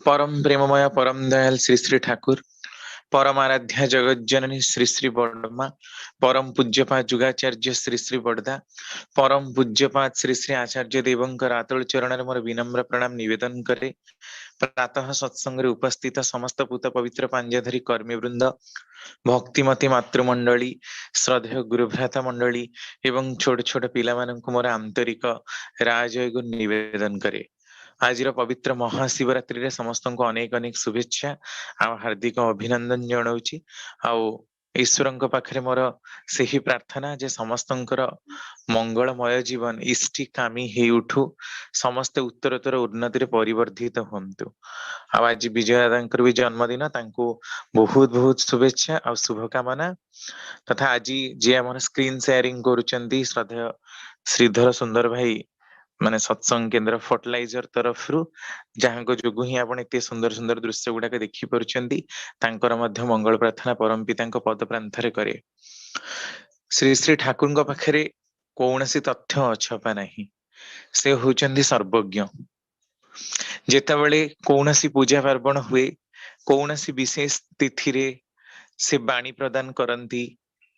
परम प्रेममय परम दयाल श्री श्री ठाकुर परमाराध्या जगत जननी श्री श्री बड़मा परम पूज्यपात जुगाचार्य श्री श्री बड़दा परम पूज्यपात श्री श्री आचार्य देवंकर आतुल चरण मोर विनम्र प्रणाम निवेदन करे। प्रातः सत्संग उपस्थित समस्त पूत पवित्र पांजधरी कर्मी वृंद भक्तिमती मातृमंडली श्रद्धेय गुरुभ्राता मंडली एवं छोट छोट पिला माननकु मोर आंतरिक राजय गुण निवेदन करे। आज पवित्र महाशिवरात्रि रे समस्त को अनेक अनेक शुभेच्छा आ हार्दिक अभिनंदन जनाऊँच। ईश्वर पाखे मोर से ही प्रार्थना जे समस्तंकर मंगलमय जीवन इष्टि कामी हे उठू समस्ते उत्तरोत्तर उन्नति परिवर्धित हुंतु। आज विजय दादा भी जन्मदिन तांको बहुत बहुत शुभेच्छा आ शुभकामना तथा आज जी आम स्क्रीन शेयरिंग करुचंती श्रद्धेय श्रीधर सुंदर भाई माने सत्संग केंद्र फर्टिलाइजर तरफ जहां जो ही आप एत सुंदर सुंदर दृश्य गुड़ाक देखी पार्टी मंगल प्रार्थना परम पिता पद प्रांतरे करे। श्री श्री ठाकुर पाखे कौन सी तथ्य अछपा नहीं, से होचंदी सर्वज्ञ। जेतेबेले कौन सी पूजा पार्वण हुए कौन सी विशेष तिथि रे से बाणी प्रदान करती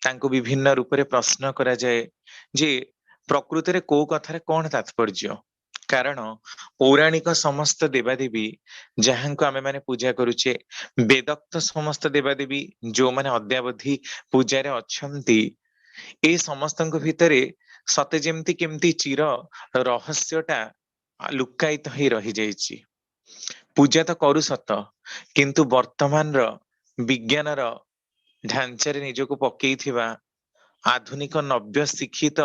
तांको विभिन्न रूप रे प्रश्न करा जाए जे प्रकृति रे को कथार कौन तात्पर्य। कारण पौराणिक समस्त देवादेवी जहां को आमे माने पूजा करुचे वेदोक्त समस्त देवादेवी जो माने अद्यावधि पूजा रे अछंती ए समस्त भितरे सते जेमती केमती चिर रहस्यटा लुकायित ही रही जाइछि। पूजा तो करू सत किंतु वर्तमान विज्ञान ढांचा निजको पकई आधुनिक नव्य शिक्षित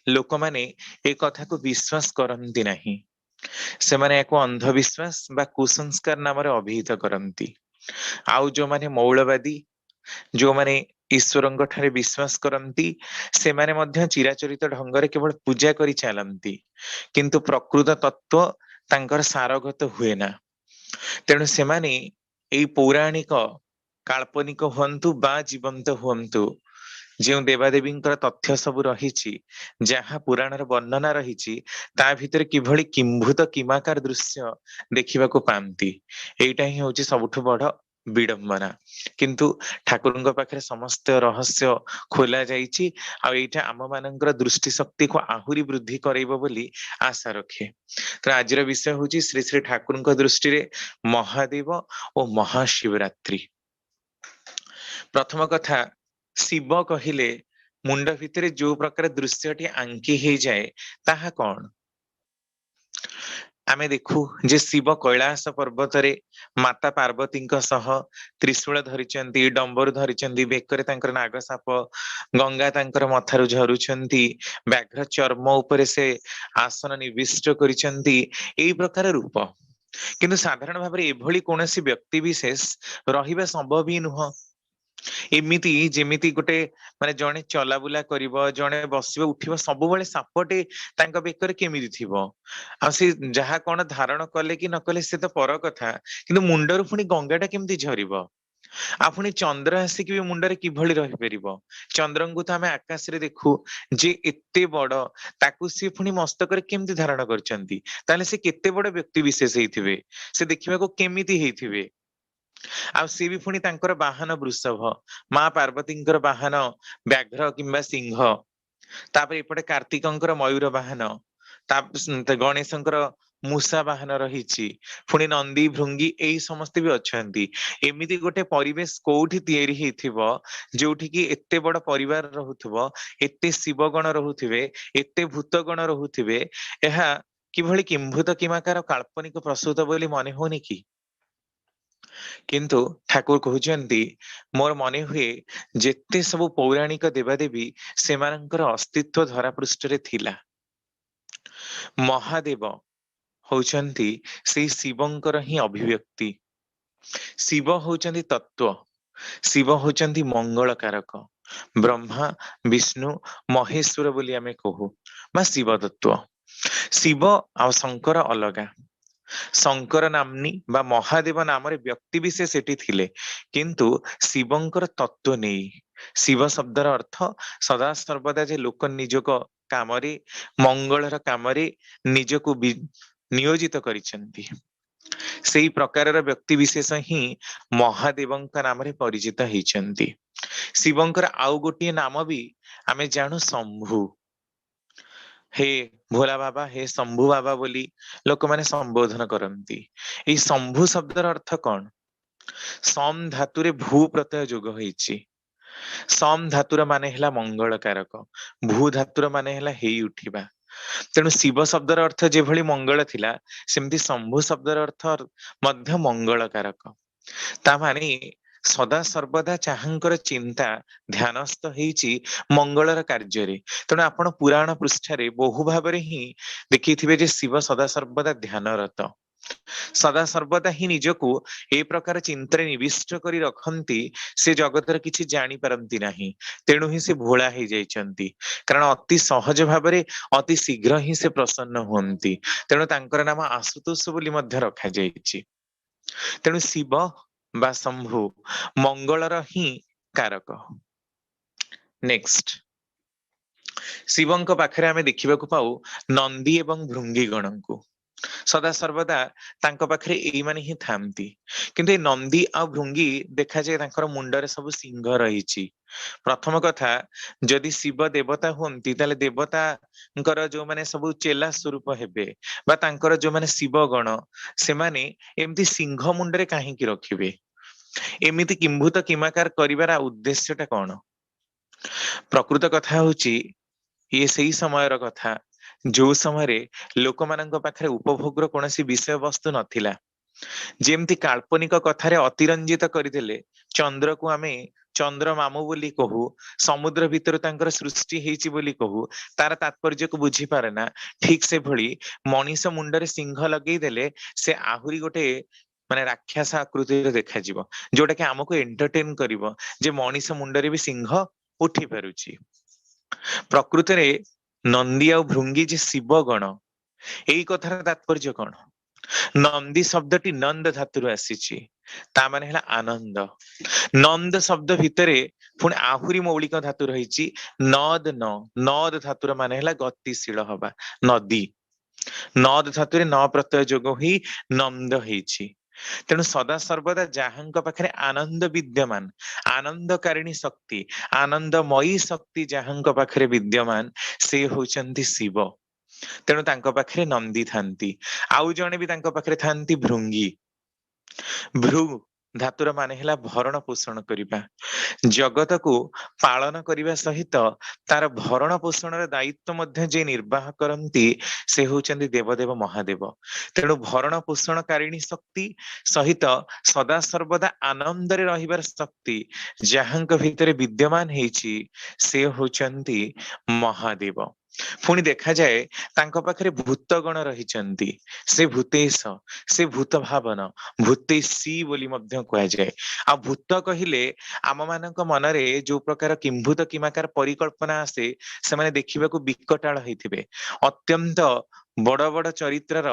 लोक माने ए कथा को विश्वास करती नहीं। से माने एको अंधविश्वास बा कुसंस्कार नाम अभिहित करती। आउ जो माने मौलवादी जो माने ईश्वर ठारे विश्वास करती से माने मध्य चिराचरित ढंग केवल पूजा करी चलती किंतु प्रकृत तत्व तांकर सारगत हुए ना। तेणु से माने एई पौराणिक काल्पनिक हुंतु बा जीवंत हुंतु जो देवादेवी तथ्य सब रही जहाँ पुराण वर्णना रही ता भितर किभली किंभूत किमाकार दृश्य देखा पाती एटा ही हूँ सबुठ बड़ विडंबना। किंतु ठाकुर पाखे समस्त रहस्य खोल जाइए आम मान दृष्टि शक्ति को आहुरी वृद्धि करइबो बोली आशा रखे। तो आज विषय हूँ श्री श्री ठाकुर दृष्टि रे महादेव और महाशिवरात्रि। प्रथम कथा शिव कहिले मुंड भितर जो प्रकार दृश्यटी आंकी हो जाए ताहा कौन। आमे देखू जे शिव कैलाश पर्वत रे माता पार्वती सह त्रिशूल धरिचंती डंबर धरिचंती बेकरे तांकर नागसाप गंगा तांकर मथारु झरुचंती व्याघ्र चर्म उपरे से आसन निविष्ट करिचंती एई प्रकार रूप। किंतु साधारण भाव एभली कोनोसी व्यक्ति विशेष रहिबा संभव ही नुह। एमिति जेमिति गोटे माने जणे चलाबुला करिवो जणे बसिबो उठिबो सबुबेले सापटे तांका बेकर केमिति थिबो आ से जहा कोन धारण कले कि न कले से तो पर कथा किंतु मुंडर पुनी गंगाटा केमिति झरिबो आ पुनी चंद्र आसिक भी मुंडरे किभली रहि परिबो। चंद्रंगु तो आमे आकाश रे देखू जे एते बड़ ताकू से पुनी मस्तक रे केमिति धारण करचंती ताले से केते बड़ व्यक्ति विशेष हेथिबे से देखिबा को केमिति हेथिबे। आ सी भी पुणी तांकर बाहन वृषभ माँ पार्वती बाहन व्याघ्र किंबा सिंह तापर एपटे कार्तिकंकर मयूर बाहन गणेश मूषा बाहन रही पुणी नंदी भृंगी यही समस्ते भी अच्छा एमती गोटे परिवेश कोठी तैयारी हेथिबो जोठी कि एते बड़ परिवार रहुथिबो एते शिवगण रहुथिबे एते भूतगण रहुथिबे एहा किभली किंभूत किमाकार काल्पनिक प्रस्तुत बोली मने होनी कि। किंतु ठाकुर कहते मोर मन हुए जेते सब पौराणिक देवादेवी से अस्तित्व धरा पृष्ठ रे थिला। महादेव होचंती से शिवंकर ही अभिव्यक्ति। शिव होचंती तत्व, शिव होचंती मंगल कारक। ब्रह्मा विष्णु महेश्वर बोली आमे कहू बा शिव तत्व। शिव आ शंकर अलगा। शंकर नामनी बा महादेव नाम व्यक्ति विशेष सेठी थिले किंतु शिवंकर तत्व नहीं। शिव शब्दर अर्थ सदा सर्वदा जे लोक निजक कामरे मंगलर कामरे निजको नियोजित करिसेंती। सेई प्रकारर व्यक्ति विशेष ही महादेवଙ୍କ नामରେ ପରିଚିତ ହେଇଛନ୍ତି। ଶିବଙ୍କର ଆଉ ଗୋଟିଏ ନାମ ବି ଆମେ ଜାଣୁ ଶମ୍ଭୁ। हे भोला बाबा, हे शंभु बाबा बोली ଲୋକମାନେ ସମ୍ବୋଧନ କରନ୍ତି। ଏଇ ଶମ୍ଭୁ ଶବ୍ଦର ଅର୍ଥ କଣ? ସମ୍ ଧାତୁରେ ଭୂ ପ୍ରତ୍ୟୟ ଯୋଗ ହେଇଛି। ସମ୍ ଧାତୁର ମାନେ ହେଲା ମଙ୍ଗଳକାରକ, ଭୂ ଧାତୁର ମାନେ ହେଲା ହେଇ ଉଠିବା। ତେଣୁ ଶିବ ଶବ୍ଦର ଅର୍ଥ ଯେଭଳି ମଙ୍ଗଳ ଥିଲା, ସେମିତି ଶମ୍ଭୁ ଶବ୍ଦର ଅର୍ଥ ମଧ୍ୟ ମଙ୍ଗଳକାରକ। ତା ମାନେ ସଦା ସର୍ବଦା ଯାହାଙ୍କର ଚିନ୍ତା ଧ୍ୟାନସ୍ଥ ହେଇଛି ମଙ୍ଗଳର କାର୍ଯ୍ୟରେ। ତେଣୁ ଆପଣ ପୁରାଣ ପୃଷ୍ଠାରେ ବହୁ ଭାବରେ ହିଁ ଦେଖିଥିବେ ଯେ ଶିବ ସଦା ସର୍ବଦା ଧ୍ୟାନରତ, ସଦା ସର୍ବଦା ହିଁ ନିଜକୁ ଏ ପ୍ରକାର ଚିନ୍ତାରେ ନିବିଷ୍ଟ କରି ରଖନ୍ତି, ସେ ଜଗତର କିଛି ଜାଣିପାରନ୍ତି ନାହିଁ। ତେଣୁ ହିଁ ସେ ଭୋଳା ହେଇଯାଇଛନ୍ତି, କାରଣ ଅତି ସହଜ ଭାବରେ ଅତି ଶୀଘ୍ର ହିଁ ସେ ପ୍ରସନ୍ନ ହୁଅନ୍ତି। ତେଣୁ ତାଙ୍କର ନାମ ଆଶୁତୋଷ ବୋଲି ମଧ୍ୟ ରଖାଯାଇଛି। ତେଣୁ ଶିବ ବା ଶମ୍ଭୁ ମଙ୍ଗଳର ହିଁ କାରକ। ନେକ୍ସଟ, ଶିବଙ୍କ ପାଖରେ ଆମେ ଦେଖିବାକୁ ପାଉ ନନ୍ଦୀ ଏବଂ ଭୃଙ୍ଗୀ ଗଣଙ୍କୁ। ସଦା ସର୍ବଦା ତାଙ୍କ ପାଖରେ ଏଇମାନେ ହିଁ ଥାନ୍ତି। କିନ୍ତୁ ଏ ନନ୍ଦୀ ଆଉ ଭୃଙ୍ଗୀ ଦେଖାଯାଏ ତାଙ୍କର ମୁଣ୍ଡରେ ସବୁ ସିଂହ ରହିଛି। ପ୍ରଥମ କଥା, ଯଦି ଶିବ ଦେବତା ହୁଅନ୍ତି ତାହେଲେ ଦେବତାଙ୍କର ଯୋଉମାନେ ସବୁ ଚେଲା ସ୍ୱରୂପ ହେବେ ବା ତାଙ୍କର ଯୋଉମାନେ ଶିବ ଗଣ, ସେମାନେ ଏମିତି ସିଂହ ମୁଣ୍ଡରେ କାହିଁକି ରଖିବେ? ଏମିତି କିମ୍ଭୂତ କିମାକାର କରିବାର ଉଦ୍ଦେଶ୍ୟଟା କଣ? ପ୍ରକୃତ କଥା ହଉଛି, ଇଏ ସେଇ ସମୟର କଥା ଯୋଉ ସମୟରେ ଲୋକମାନଙ୍କ ପାଖରେ ଉପଭୋଗର କୌଣସି ବିଷୟବସ୍ତୁ ନଥିଲା। ଯେମିତି କାଳ୍ପନିକ କଥାରେ ଅତିରଞ୍ଜିତ କରିଦେଲେ ଚନ୍ଦ୍ରକୁ ଆମେ ଚନ୍ଦ୍ର ମାମୁ ବୋଲି କହୁ, ସମୁଦ୍ର ଭିତରୁ ତାଙ୍କର ସୃଷ୍ଟି ହେଇଛି ବୋଲି କହୁ, ତାର ତାତ୍ପର୍ଯ୍ୟକୁ ବୁଝିପାରେ ନା। ଠିକ ସେଭଳି ମଣିଷ ମୁଣ୍ଡରେ ସିଂହ ଲଗେଇଦେଲେ ସେ ଆହୁରି ଗୋଟେ ମାନେ ରାକ୍ଷସ ଆକୃତିରେ ଦେଖାଯିବ, ଯୋଉଟା କି ଆମକୁ ଏଣ୍ଟରଟେନ କରିବ ଯେ ମଣିଷ ମୁଣ୍ଡରେ ବି ସିଂହ ଉଠି ପାରୁଛି। ପ୍ରକୃତରେ ନନ୍ଦୀ ଆଉ ଭୃଙ୍ଗୀ ଯେ ଶିବ ଗଣ, ଏଇ କଥାର ତାତ୍ପର୍ଯ୍ୟ କଣ? ନନ୍ଦୀ ଶବ୍ଦଟି ନନ୍ଦ ଧାତୁରୁ ଆସିଛି, ତା ମାନେ ହେଲା ଆନନ୍ଦ। ନନ୍ଦ ଶବ୍ଦ ଭିତରେ ପୁଣି ଆହୁରି ମୌଳିକ ଧାତୁ ରହିଛି ନଦ ନ, ନଦ ଧାତୁର ମାନେ ହେଲା ଗତିଶୀଳ ହବା, ନଦୀ। ନଦ ଧାତୁରେ ନ ପ୍ରତ୍ୟୟ ଯୋଗ ହୋଇ ନନ୍ଦ ହେଇଛି। ତେଣୁ ସଦା ସର୍ବଦା ଯାହାଙ୍କ ପାଖରେ ଆନନ୍ଦ ବିଦ୍ୟମାନ, ଆନନ୍ଦକାରିଣୀ ଶକ୍ତି, ଆନନ୍ଦମୟୀ ଶକ୍ତି ଯାହାଙ୍କ ପାଖରେ ବିଦ୍ୟମାନ, ସେ ହଉଛନ୍ତି ଶିବ। ତେଣୁ ତାଙ୍କ ପାଖରେ ନନ୍ଦୀ ଥାନ୍ତି। ଆଉ ଜଣେ ବି ତାଙ୍କ ପାଖରେ ଥାନ୍ତି ଭୃଙ୍ଗୀ। ଭୃ ଧାତୁର ମାନେ ହେଲା ଭରଣ ପୋଷଣ କରିବା, ଜଗତକୁ ପାଳନ କରିବା ସହିତ ତାର ଭରଣ ପୋଷଣର ଦାୟିତ୍ୱ ମଧ୍ୟ ଯିଏ ନିର୍ବାହ କରନ୍ତି, ସେ ହଉଛନ୍ତି ଦେବଦେବ ମହାଦେବ। ତେଣୁ ଭରଣ ପୋଷଣକାରିଣୀ ଶକ୍ତି ସହିତ ସଦା ସର୍ବଦା ଆନନ୍ଦରେ ରହିବାର ଶକ୍ତି ଯାହାଙ୍କ ଭିତରେ ବିଦ୍ୟମାନ ହେଇଛି, ସେ ହଉଛନ୍ତି ମହାଦେବ। ପୁଣି ଦେଖାଯାଏ ତାଙ୍କ ପାଖରେ ଭୂତଗଣ ରହିଛନ୍ତି, ସେ ଭୂତେଶ, ସେ ଭୂତ ଭାବନ, ଭୂତେଶୀ ବୋଲି ମଧ୍ୟ କୁହାଯାଏ। ଆଉ ଭୂତ କହିଲେ ଆମ ମାନଙ୍କ ମନରେ ଯୋଉ ପ୍ରକାର କିମ୍ଭୂତ କିମାକାର ପରିକଳ୍ପନା ଆସେ, ସେମାନେ ଦେଖିବାକୁ ବିକଟାଳ ହେଇଥିବେ, ଅତ୍ୟନ୍ତ ବଡ ବଡ ଚରିତ୍ରର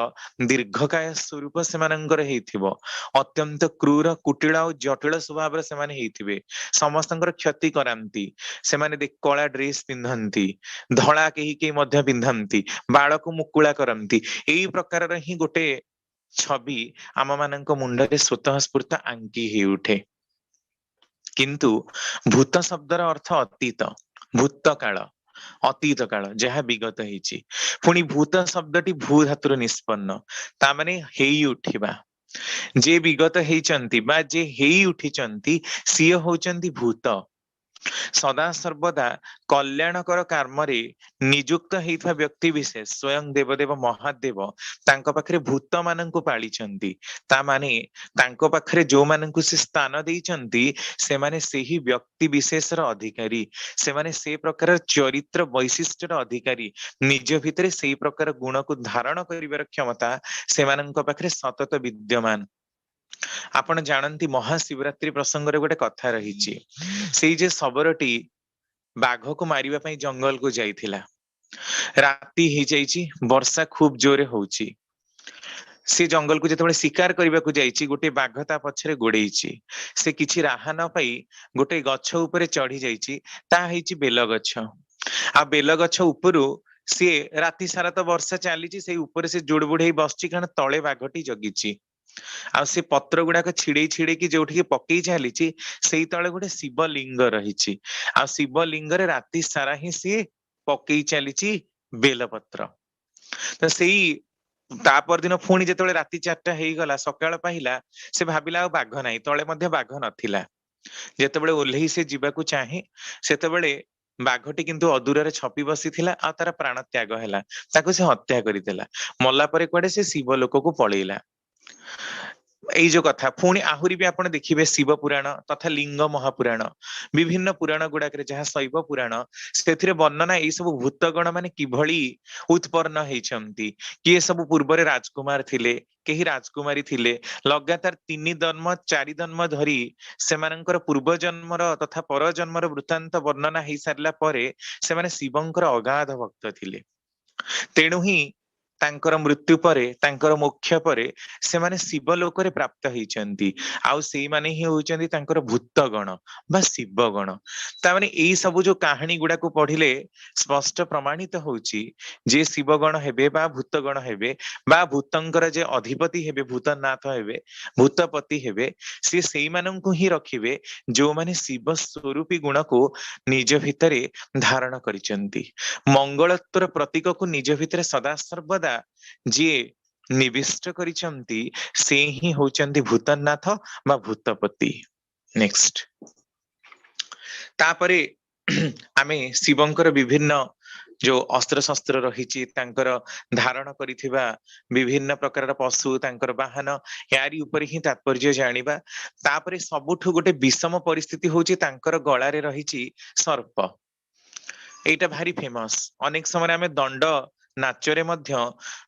ଦୀର୍ଘକାୟ ସ୍ୱରୂପ ସେମାନଙ୍କର ହେଇଥିବ, ଅତ୍ୟନ୍ତ କ୍ରୂର କୁଟିଳ ଆଉ ଜଟିଳ ସ୍ୱଭାବର ସେମାନେ ହେଇଥିବେ, ସମସ୍ତଙ୍କର କ୍ଷତି କରାନ୍ତି। ସେମାନେ କଳା ଡ୍ରେସ ପିନ୍ଧନ୍ତି, ଧଳା କେହି କେହି ମଧ୍ୟ ପିନ୍ଧନ୍ତି, ବାଳକୁ ମୁକୁଳା କରନ୍ତି। ଏଇ ପ୍ରକାରର ହିଁ ଗୋଟେ ଛବି ଆମ ମାନଙ୍କ ମୁଣ୍ଡରେ ସ୍ୱତଃ ସ୍ଫୂର୍ତ୍ତ ଆଙ୍କି ହେଇଉଠେ। କିନ୍ତୁ ଭୂତ ଶବ୍ଦର ଅର୍ଥ ଅତୀତ, ଭୂତ କାଳ, ଅତୀତ କାଳ ଯାହା ବିଗତ ହେଇଛି। ପୁଣି ଭୂତ ଶବ୍ଦଟି ଭୂ ଧାତୁର ନିଷ୍ପନ୍ନ, ତା ମାନେ ହେଇ ଉଠିବା। ଯେ ବିଗତ ହେଇଛନ୍ତି ବା ଯେ ହେଇ ଉଠିଛନ୍ତି, ସିଏ ହଉଛନ୍ତି ଭୂତ। ସଦା ସର୍ବଦା କଲ୍ୟାଣକର କର୍ମରେ ନିଯୁକ୍ତ ହେଇଥିବା ବ୍ୟକ୍ତି ବିଶେଷ ସ୍ୱୟଂ ଦେବଦେବ ମହାଦେବ ତାଙ୍କ ପାଖରେ ଭୂତ ମାନଙ୍କୁ ପାଳିଛନ୍ତି। ତା ମାନେ ତାଙ୍କ ପାଖରେ ଯୋଉମାନଙ୍କୁ ସେ ସ୍ଥାନ ଦେଇଛନ୍ତି, ସେମାନେ ସେହି ବ୍ୟକ୍ତି ବିଶେଷର ଅଧିକାରୀ, ସେମାନେ ସେ ପ୍ରକାର ଚରିତ୍ର ବୈଶିଷ୍ଟ୍ୟର ଅଧିକାରୀ, ନିଜ ଭିତରେ ସେଇ ପ୍ରକାର ଗୁଣକୁ ଧାରଣ କରିବାର କ୍ଷମତା ସେମାନଙ୍କ ପାଖରେ ସତତ ବିଦ୍ୟମାନ। ଆପଣ ଜାଣନ୍ତି ମହାଶିବରାତ୍ରି ପ୍ରସଙ୍ଗରେ ଗୋଟେ କଥା ରହିଛି, ସେଇ ଯେ ଶବରଟି ବାଘକୁ ମାରିବା ପାଇଁ ଜଙ୍ଗଲକୁ ଯାଇଥିଲା, ରାତି ହେଇଯାଇଛି, ବର୍ଷା ଖୁବ ଜୋରେ ହଉଛି, ସେ ଜଙ୍ଗଲକୁ ଯେତେବେଳେ ଶିକାର କରିବାକୁ ଯାଇଛି, ଗୋଟେ ବାଘ ତା ପଛରେ ଗୋଡେଇଛି। ସେ କିଛି ରାହା ନ ପାଇ ଗୋଟେ ଗଛ ଉପରେ ଚଢି ଯାଇଛି, ତାହା ହେଇଛି ବେଲ ଗଛ। ଆଉ ବେଲ ଗଛ ଉପରୁ ସିଏ ରାତି ସାରା ତ ବର୍ଷା ଚାଲିଛି, ସେଇ ଉପରେ ସେ ଜୁଡବୁଡ ହେଇ ବସିଛି, କାରଣ ତଳେ ବାଘଟି ଜଗିଛି। ଆଉ ସେ ପତ୍ର ଗୁଡାକ ଛିଡେଇ ଛିଡେଇକି ଯୋଉଠିକି ପକେଇ ଚାଲିଛି ସେଇ ତଳେ ଗୋଟେ ଶିବ ଲିଙ୍ଗ ରହିଛି। ଆଉ ଶିବ ଲିଙ୍ଗରେ ରାତି ସାରା ହିଁ ସିଏ ପକେଇ ଚାଲିଛି ବେଲପତ୍ର। ତ ସେଇ ତା ପରଦିନ ପୁଣି ଯେତେବେଳେ ରାତି 4ଟା ହେଇଗଲା, ସକାଳ ପାହିଲା, ସେ ଭାବିଲା ଆଉ ବାଘ ନାହିଁ, ତଳେ ମଧ୍ୟ ବାଘ ନଥିଲା। ଯେତେବେଳେ ଓହ୍ଲେଇ ସେ ଯିବାକୁ ଚାହେଁ, ସେତେବେଳେ ବାଘଟି କିନ୍ତୁ ଅଦୂରରେ ଛପି ବସିଥିଲା ଆଉ ତାର ପ୍ରାଣ ତ୍ୟାଗ ହେଲା। ତାକୁ ସେ ହତ୍ୟା କରିଦେଲା। ମଲା ପରେ କୁଆଡେ ସେ ଶିବ ଲୋକକୁ ପଳେଇଲା। ଏଇ ଯୋଉ କଥା ପୁଣି ଆହୁରି ବି ଆପଣ ଦେଖିବେ ଶିବ ପୁରାଣ ତଥା ଲିଙ୍ଗ ମହାପୁରାଣ, ବିଭିନ୍ନ ପୁରାଣ ଗୁଡାକରେ, ଯାହା ଶୈବ ପୁରାଣ, ସେଥିରେ ବର୍ଣ୍ଣନା ଏଇ ସବୁ ଭୂତଗଣ ମାନେ କିଭଳି ଉତ୍ପନ୍ନ ହେଇଛନ୍ତି। କିଏ ସବୁ ପୂର୍ବରେ ରାଜକୁମାର ଥିଲେ, କେହି ରାଜକୁମାରୀ ଥିଲେ। ଲଗାତାର 3 ଜନ୍ମ 4 ଜନ୍ମ ଧରି ସେମାନଙ୍କର ପୂର୍ବ ଜନ୍ମର ତଥା ପର ଜନ୍ମର ବୃତ୍ତାନ୍ତ ବର୍ଣ୍ଣନା ହେଇସାରିଲା ପରେ ସେମାନେ ଶିବଙ୍କର ଅଗାଧ ଭକ୍ତ ଥିଲେ। ତେଣୁ ହିଁ ତାଙ୍କର ମୃତ୍ୟୁ ପରେ, ତାଙ୍କର ମୋକ୍ଷ ପରେ ସେମାନେ ଶିବ ଲୋକରେ ପ୍ରାପ୍ତ ହେଇଛନ୍ତି। ଆଉ ସେଇମାନେ ହିଁ ହଉଛନ୍ତି ତାଙ୍କର ଭୂତଗଣ ବା ଶିବ ଗଣ। ତାମାନେ ଏଇ ସବୁ ଯୋଉ କାହାଣୀ ଗୁଡାକୁ ପଢିଲେ ସ୍ପଷ୍ଟ ପ୍ରମାଣିତ ହଉଛି ଯେ ଶିବଗଣ ହେବେ ବା ଭୂତଗଣ ହେବେ ବା ଭୂତଙ୍କର ଯେ ଅଧିପତି ହେବେ, ଭୂତନାଥ ହେବେ, ଭୂତପତି ହେବେ, ସିଏ ସେଇମାନଙ୍କୁ ହିଁ ରଖିବେ ଯୋଉମାନେ ଶିବ ସ୍ୱରୂପୀ ଗୁଣକୁ ନିଜ ଭିତରେ ଧାରଣ କରିଛନ୍ତି। ମଙ୍ଗଳତ୍ୱର ପ୍ରତୀକକୁ ନିଜ ଭିତରେ ସଦା ସର୍ବଦା ଯିଏ ନିବିଷ୍ଟ କରିଛନ୍ତି, ସେ ହିଁ ହଉଛନ୍ତି ଭୂତନାଥ ବା ଭୂତପତି। ନେକ୍ସଟ, ତାପରେ ଆମେ ଶିବଙ୍କର ବିଭିନ୍ନ ଯୋଉ ଅସ୍ତ୍ର ଶସ୍ତ୍ର ରହିଛି, ତାଙ୍କର ଧାରଣ କରିଥିବା ବିଭିନ୍ନ ପ୍ରକାରର ପଶୁ, ତାଙ୍କର ବାହନ, ୟାରି ଉପରେ ହିଁ ତାତ୍ପର୍ଯ୍ୟ ଜାଣିବା। ତାପରେ ସବୁଠୁ ଗୋଟେ ବିଷମ ପରିସ୍ଥିତି ହଉଛି ତାଙ୍କର ଗଳାରେ ରହିଛି ସର୍ପ। ଏଇଟା ଭାରି ଫେମସ। ଅନେକ ସମୟରେ ଆମେ ଦଣ୍ଡ ନାଚରେ ମଧ୍ୟ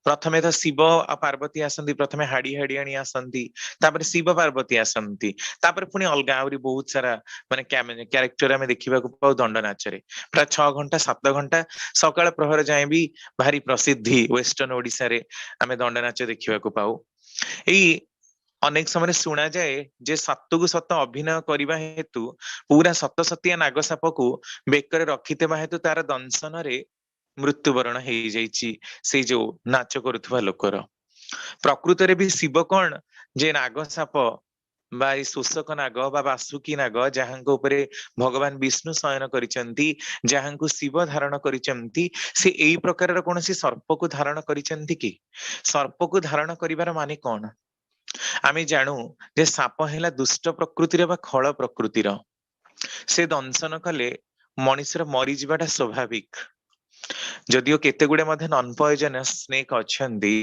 ପ୍ରଥମେ ତ ଶିବ ଆଉ ପାର୍ବତୀ ଆସନ୍ତି, ପ୍ରଥମେ ହାଡି ହାଡିଆଣୀ ଆସନ୍ତି, ତାପରେ ଶିବ ପାର୍ବତୀ ଆସନ୍ତି, ତାପରେ ପୁଣି ଅଲଗା ଆହୁରି ବହୁତ ସାରା ମାନେ କ୍ୟାରେକ୍ଟର ଆମେ ଦେଖିବାକୁ ପାଉ ଦଣ୍ଡ ନାଚରେ। ପ୍ରାୟ 6 ଘଣ୍ଟା 7 ଘଣ୍ଟା ସକାଳ ପ୍ରହର ଯାଏଁ ବି ଭାରି ପ୍ରସିଦ୍ଧି ୱେଷ୍ଟର୍ଣ୍ଣ ଓଡିଶାରେ ଆମେ ଦଣ୍ଡ ନାଚ ଦେଖିବାକୁ ପାଉ। ଏଇ ଅନେକ ସମୟରେ ଶୁଣାଯାଏ ଯେ ସତକୁ ସତ ଅଭିନୟ କରିବା ହେତୁ ପୁରା ସତ ସତିଆ ନାଗସାପକୁ ବେକରେ ରଖିଥିବା ହେତୁ ତାର ଦଂଶନରେ ମୃତ୍ୟୁବରଣ ହେଇଯାଇଛି ସେଇ ଯୋଉ ନାଚ କରୁଥିବା ଲୋକର। ପ୍ରକୃତରେ ବି ଶିବ କଣ ଯେ ନାଗ ସାପ ବା ଏଇ ଶୋଷକ ନାଗ ବା ବାସୁକି ନାଗ, ଯାହାଙ୍କ ଉପରେ ଭଗବାନ ବିଷ୍ଣୁ ଶୟନ କରିଛନ୍ତି, ଯାହାଙ୍କୁ ଶିବ ଧାରଣ କରିଛନ୍ତି, ସେ ଏଇ ପ୍ରକାରର କୌଣସି ସର୍ପକୁ ଧାରଣ କରିଛନ୍ତି କି? ସର୍ପକୁ ଧାରଣ କରିବାର ମାନେ କଣ? ଆମେ ଜାଣୁ ଯେ ସାପ ହେଲା ଦୁଷ୍ଟ ପ୍ରକୃତିର ବା ଖଳ ପ୍ରକୃତିର। ସେ ଦଂଶନ କଲେ ମଣିଷର ମରିଯିବାଟା ସ୍ୱାଭାବିକ। ଯଦିଓ କେତେ ଗୁଡେ ମଧ୍ୟ ନନ୍ ପଏଜନସ୍ ସ୍ନେକ୍ ଅଛନ୍ତି,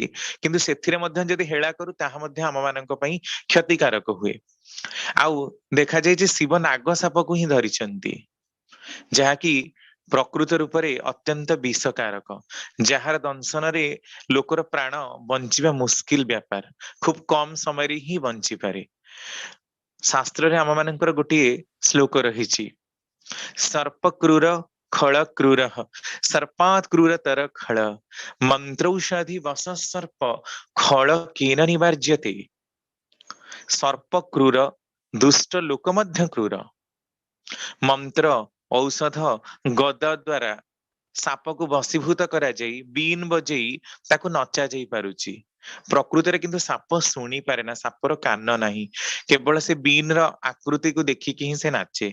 କିନ୍ତୁ ସେଥିରେ ମଧ୍ୟ ଯଦି ହେଳା କରୁ ତାହା ମଧ୍ୟ ଆମ ମାନଙ୍କ ପାଇଁ କ୍ଷତିକାରକ ହୁଏ। ଆଉ ଦେଖାଯାଇଛି ଶିବ ନାଗ ସାପକୁ ହିଁ ଧରିଛନ୍ତି, ଯାହାକି ପ୍ରକୃତ ରୂପରେ ଅତ୍ୟନ୍ତ ବିଷକାରକ, ଯାହାର ଦଂଶନରେ ଲୋକର ପ୍ରାଣ ବଞ୍ଚିବା ମୁସ୍କିଲ ବ୍ୟାପାର, ଖୁବ କମ ସମୟରେ ହିଁ ବଞ୍ଚିପାରେ। ଶାସ୍ତ୍ରରେ ଆମ ମାନଙ୍କର ଗୋଟିଏ ଶ୍ଲୋକ ରହିଛି, ସର୍ପ କ୍ରୂର ଖଳ କ୍ରୂର ସର୍ପାତ୍ କ୍ରୂରତର ଖଳ ମନ୍ତ୍ରୌଷଧି ବସ ସର୍ପ ଖଳ କେନ ନିବାର୍ଯ୍ୟତେ। ସର୍ପ କ୍ରୂର, ଦୁଷ୍ଟ ଲୋକ ମଧ୍ୟ କ୍ରୂର। ମନ୍ତ୍ର, ଔଷଧ, ଗଦ ଦ୍ୱାରା ସାପକୁ ବଶୀଭୂତ କରାଯାଇ ବିନ୍ ବଜେଇ ତାକୁ ନଚା ଯାଇ ପାରୁଛି। ପ୍ରକୃତରେ କିନ୍ତୁ ସାପ ଶୁଣି ପାରେ ନା, ସାପର କାନ ନାହିଁ, କେବଳ ସେ ବିନ୍ ର ଆକୃତିକୁ ଦେଖିକି ହିଁ ସେ ନାଚେ।